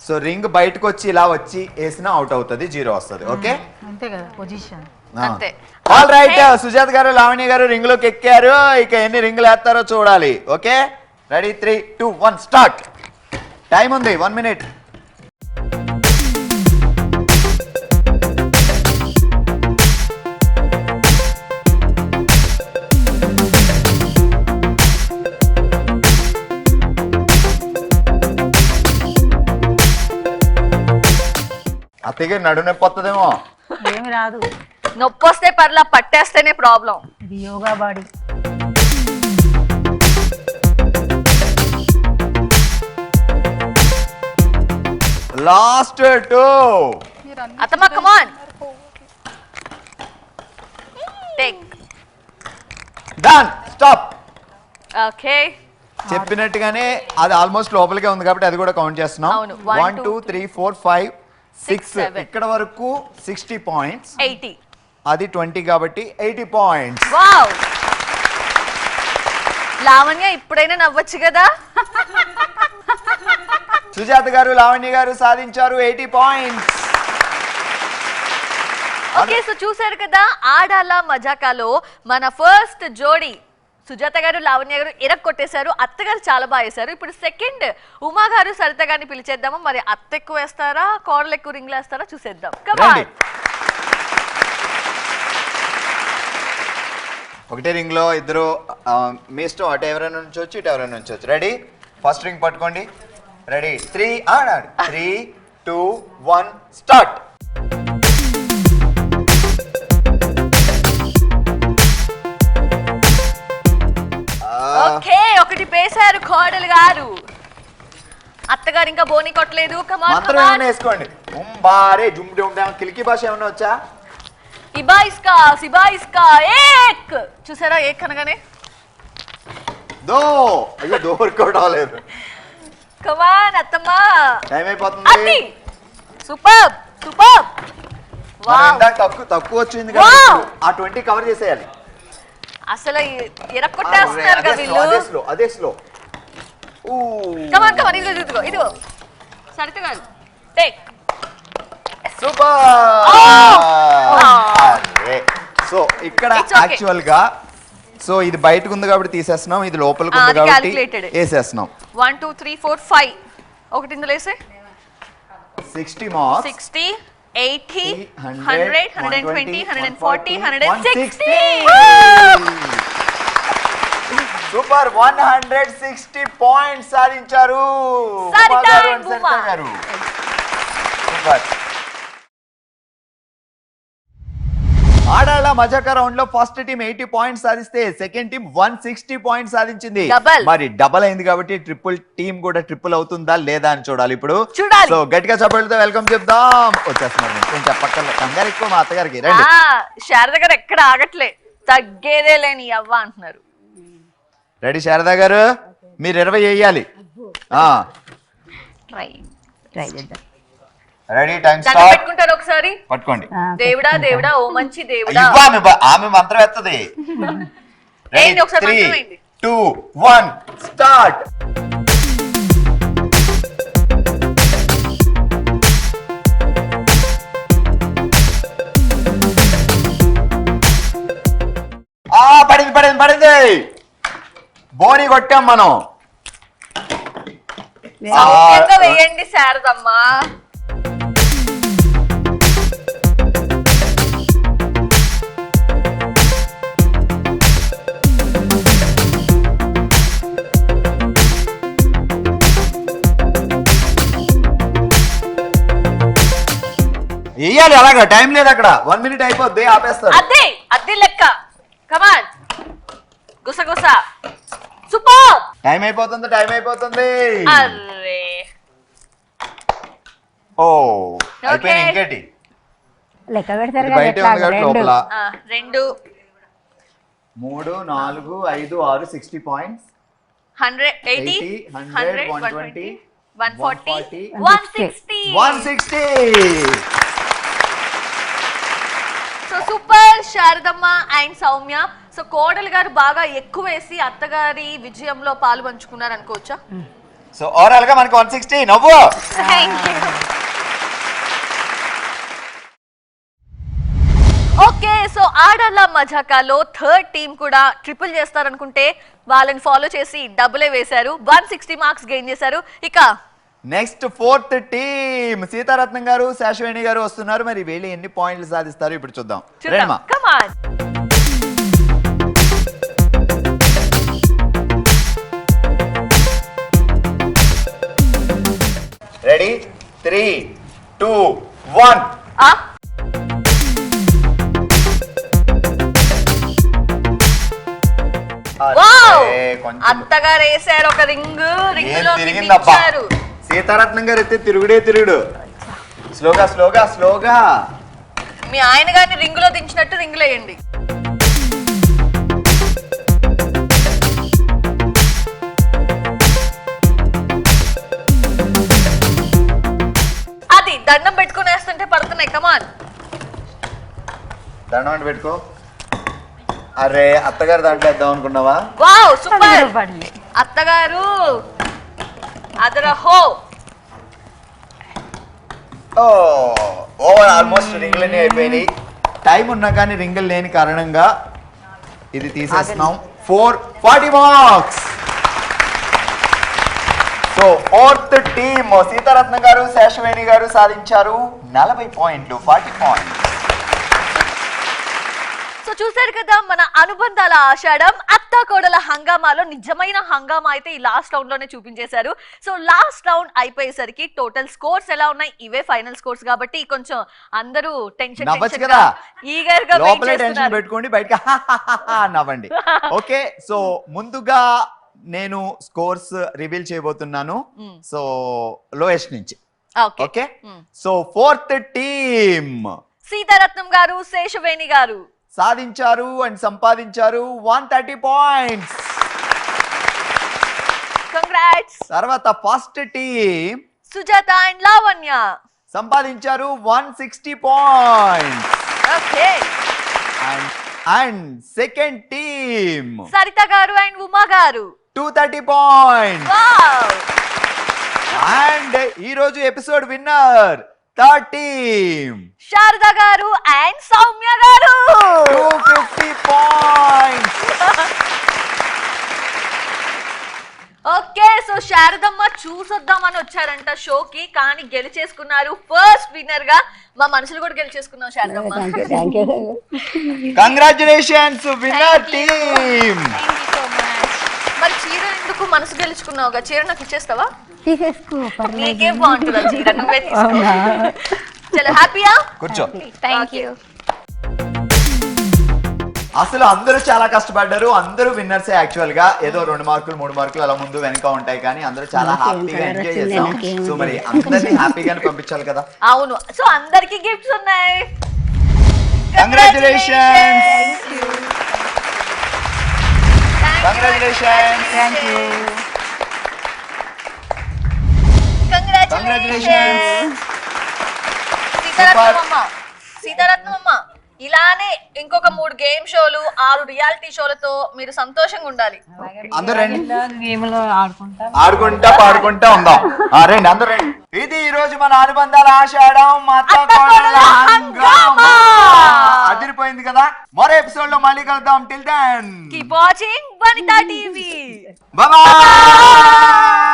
సో రింగ్ బయటకు వచ్చి ఇలా వచ్చి వేసినా అవుట్ అవుతుంది, 0 వస్తుంది. ఓకే, అంతే కదా పొజిషన్. అంతే. ఆల్ రైట్, సుజాత గారు లావణ్య గారు రింగ్ లోకి ఎక్కారు. ఇక ఎన్ని రింగులు వేస్తారో చూడాలి. Okay, ready, 3, 2, 1 start. టైం ఉంది 1 మినిట్. అత్తగా నడు నొప్పి వస్తుందేమో. ఏమి రాదు, నొప్పి వస్తే పర్లా, పట్టేస్తేనే ప్రాబ్లం. ఇది యోగా బాడీ. లాస్ట్ 2. అత్తమ్మ come on, take. Done, stop. Okay, చెప్పినట్టుగానే అది ఆల్మోస్ట్ లోపలికే ఉంది కాబట్టి అది కూడా కౌంట్ చేస్తున్నాం. 1 2 3 4 5 6 ఇక్కడ వరకు 60 పాయింట్స్. 80, అది 20 కాబట్టి 80 పాయింట్స్. వావ్, లావణ్య ఇప్పుడైనా నవ్వచ్చు కదా. సుజాత గారు లావణ్య గారు సాధించారు 80 పాయింట్స్. ఓకే, సో చూసారు కదా ఆడాలా మజాకాలో మన ఫస్ట్ జోడీ సుజాత గారు లావణ్య గారు ఎరక్కొట్టేశారు. అత్తగారు చాలా బాగా వేశారు. ఇప్పుడు సెకండ్ ఉమా గారు సరిత గారిని పిలిచేద్దాము. మరి అత్త ఎక్కువ వేస్తారా, కోడలు ఎక్కువ రింగ్లు వేస్తారా చూసేద్దాం. ఒకటే రింగ్ లో ఇద్దరు మీ ఇష్టం, అటు ఎవరైనా నుంచొచ్చు, ఇటు ఎవరైనా నుంచొచ్చు. రెడీ, ఫస్ట్ రింగ్ పట్టుకోండి. రెడీ, 3 ఆడాడు. 3 2 1 స్టార్ట్. ఓకే, ఒకటి పేశారు కోడలు గారు. అత్తగారు ఇంకా బోని కొట్టలేదు. మంత్రం ఏమైనా వేసుకోండి. బారే జుమ్ జుమ్ కిలికి భాష ఏమైనా వచ్చా? ఇబాయిస్కా సిబాయిస్కా ఏక్. చూసారా ఏక్ అనగానే దో, అయ్యో దో వర్కౌట్ అవ్వలేదు. కమాన్ అత్తమ్మా, టైం అయిపోతుంది. Super super. తక్కువ వచ్చింది కదా, ఆ 20 కవర్ చేసేయాలి. అసలు ఎరక్కొట్టేస్తున్నారు కదా వీళ్ళు. అదే స్లో. కమాన్ కమాన్, ఇదిగో ఇదిగో సరిత గారు టేక్. సూపర్. సో ఇక్కడ యాక్చువల్ గా సో ఇది బయటకు ఉంది కాబట్టి తీసేస్తున్నాం, ఇది లోపలికి ఉంది కాబట్టి వేసేస్తున్నాం. 1 2 3 4 5 ఒకటి ఇందులో వేసే 60 మార్క్స్. 60 80 100 120 140 160. సూపర్, 160 పాయింట్స్ సాధించారు గారు. సూపర్. ఆడాళ్ళ మజాకా రౌండ్ లో ఫస్ట్ టీం 80 పాయింట్స్ సాధిస్తే సెకండ్ టీం 160 పాయింట్స్ సాధించింది. మరి డబల్ అయింది కాబట్టి ట్రిపుల్ టీం కూడా ట్రిపుల్ అవుతుందా లేదా అని చూడాలి ఇప్పుడు. సో గట్టిగా చప్పట్లతో వెల్కమ్ చెప్దాం. వచ్చేస్తున్నారు, నేను చెప్పక్కర్లే, కంగారు ఎక్కువ మా అత్తగారికి. రండి. శారద గారు ఎక్కడ ఆగట్లే, తగ్గేదే లేని అవ్వ అంటున్నారు. రెడీ శారదా గారు, మీరు 20 వేయాలి. రెడీ టైం దండం స్టార్ట్. పెట్టుకుంటారు ఒకసారి. పట్టుకోండి. దేవుడా దేవుడా ఓ మంచి దేవుడా. ఆమె మంత్రం ఎత్తది. ఏంటి ఒకసారి మంత్రం ఏంటి? 2 1 స్టార్ట్. పడింది. బోని కొట్టాం మనం. సౌఖ్యంగా వేయండి శారదమ్మా. వేయాలి అలాగా, టైం లేదు అక్కడ. 1 minute అయిపోద్ది, ఆపేస్తారు. అదే లెక్క. కమాన్ గుసగుస. సూపర్. టైం అయిపోతుంది. అరే ఓ అయిపోయింది. ఇంకేంటి లెక్క పెడతారు ఇది బయటే ఉంది కాబట్టి లోపల. 2 3 4 5 6 60 points. 180 100 120 140 160 160. So super Saradamma and Soumya. So కోడలు గారు బాగా ఎక్కువ వేసి అత్తగారి విజయంలో పాలు పంచుకున్నారు అనుకోవచ్చా? సో ఓవరాల్ గా మనకి 160. నవ్వు. ఓకే, సో ఆడళ్ళ మజాకాలో థర్డ్ టీమ్ కూడా ట్రిపుల్ చేస్తారనుకుంటే వాళ్ళని ఫాలో చేసి డబులే వేశారు. 160 మార్క్స్ గెయిన్ చేశారు. ఇక నెక్స్ట్ 4th టీమ్ సీతారత్నం గారు, శాశ్వేణి గారు వస్తున్నారు. మరి వీళ్ళు ఎన్ని పాయింట్లు సాధిస్తారు ఇప్పుడు చూద్దాం. రేణమా కమాన్. రెడీ 3 2 1. అత్తగారు వేసారు ఒక రింగ్. తిరిగిందబ్బా. సీతారత్నం గారు అయితే తిరుగుడు. స్లోగా. మీ ఆయన గారిని రింగులో దించినట్టు రింగులో వేయండి. అది దండం పెట్టుకుని వేస్తుంటే పడుతున్నాయి. కమాన్. దండం అంటే పెట్టుకో. అరే అత్తగారు దాంట్లో వేద్దాం అనుకున్నావా? Wow super. అత్తగారు అదరహో. ఓవర్ ఆల్మోస్ట్ రింగులన్నీ అయిపోయినాయి. టైం ఉన్నా కానీ రింగులు లేని కారణంగా ఇది తీసేస్తున్నాం. 40 marks. So 4th team Seetharatnam గారు, శాశ్వేణి గారు సాధించారు 40 పాయింట్లు, 40 పాయింట్స్. సో చూసారు కదా మన అనుబంధాల ఆషాఢం అత్తా కోడల హంగామాలో నిజమైన హంగామా అయితే ఈ లాస్ట్ రౌండ్ లోనే చూపించేశారు. సో లాస్ట్ రౌండ్ అయిపోయేసరికి టోటల్ స్కోర్స్ ఎలా ఉన్నాయి? ఇవే ఫైనల్ స్కోర్స్ కాబట్టి కొంచెం అందరూ టెన్షన్ ఈగర్ గా టెన్షన్ పెట్టుకోండి, బయటకి నవ్వండి. ఓకే, సో ముందుగా నేను స్కోర్స్ రివీల్ చేయబోతున్నాను. సో లోయెస్ట్ నుంచి. Okay, so 4th team Seetharatnam గారు, శేషవేణి గారు సాధించారు అండ్ సంపాదించారు 130 పాయింట్స్. కంగ్రాట్స్. తర్వాత first team Sujatha and Lavanya సంపాదించారు 160 points. Okay. And second team Sarita గారు అండ్ ఉమా గారు 230 పాయింట్స్. వావ్. అండ్ ఈ రోజు episode winner third team Sharada గారు అండ్ సౌమ్య గారు 250 పాయింట్స్. ఓకే, సో శారదమ్మ చూసొద్దామని వచ్చారంట షోకి, కానీ గెలిచేసుకున్నారు. ఫస్ట్ విన్నర్ గా మా మనసులు కూడా గెలిచేసుకున్నాం శారదమ్మ. Congratulations winner team. మరి చీర ఎందుకు మనసు గెలుచుకున్నావుగా? చీర నాకు ఇచ్చేస్తావా? తీసేసుకో. నీకే బాగుంటుందా చీర? నువ్వే తీసుకో. చలో హ్యాపీయా? కూర్చో. Thank you. అసలు అందరూ చాలా కష్టపడ్డారు. అందరూ విన్నర్సే. యాక్చువల్ గా ఏదో 2 మార్కులు 3 మార్కులు అలా ముందు వెనక ఉంటాయి, కానీ అందరూ చాలా హ్యాపీగా ఎంజాయ్ చేసాం. సో మరి అందరినీ హ్యాపీగానే పంపించాలి కదా. అవును, సో అందరికి గిఫ్ట్స్ ఉన్నాయి. Congratulations. Congratulations. Thank you. Congratulations. Seetharatnamma ఇలానే ఇంకొక 3 గేమ్ షోలు 6 రియాలిటీ షోలతో మీరు సంతోషంగా ఉండాలి. అందరూ రండి, గేమ్లో ఆడుకుంటా పాడుకుంటా ఉందాం. రండి అందరూ రండి. ఇది ఈ రోజు మన అనుబంధాల ఆషాఢం అదిరిపోయింది కదా. మరో ఎపిసోడ్ లో మళ్ళీ కలుద్దాం. Till then keep watching Vanitha TV. Bye.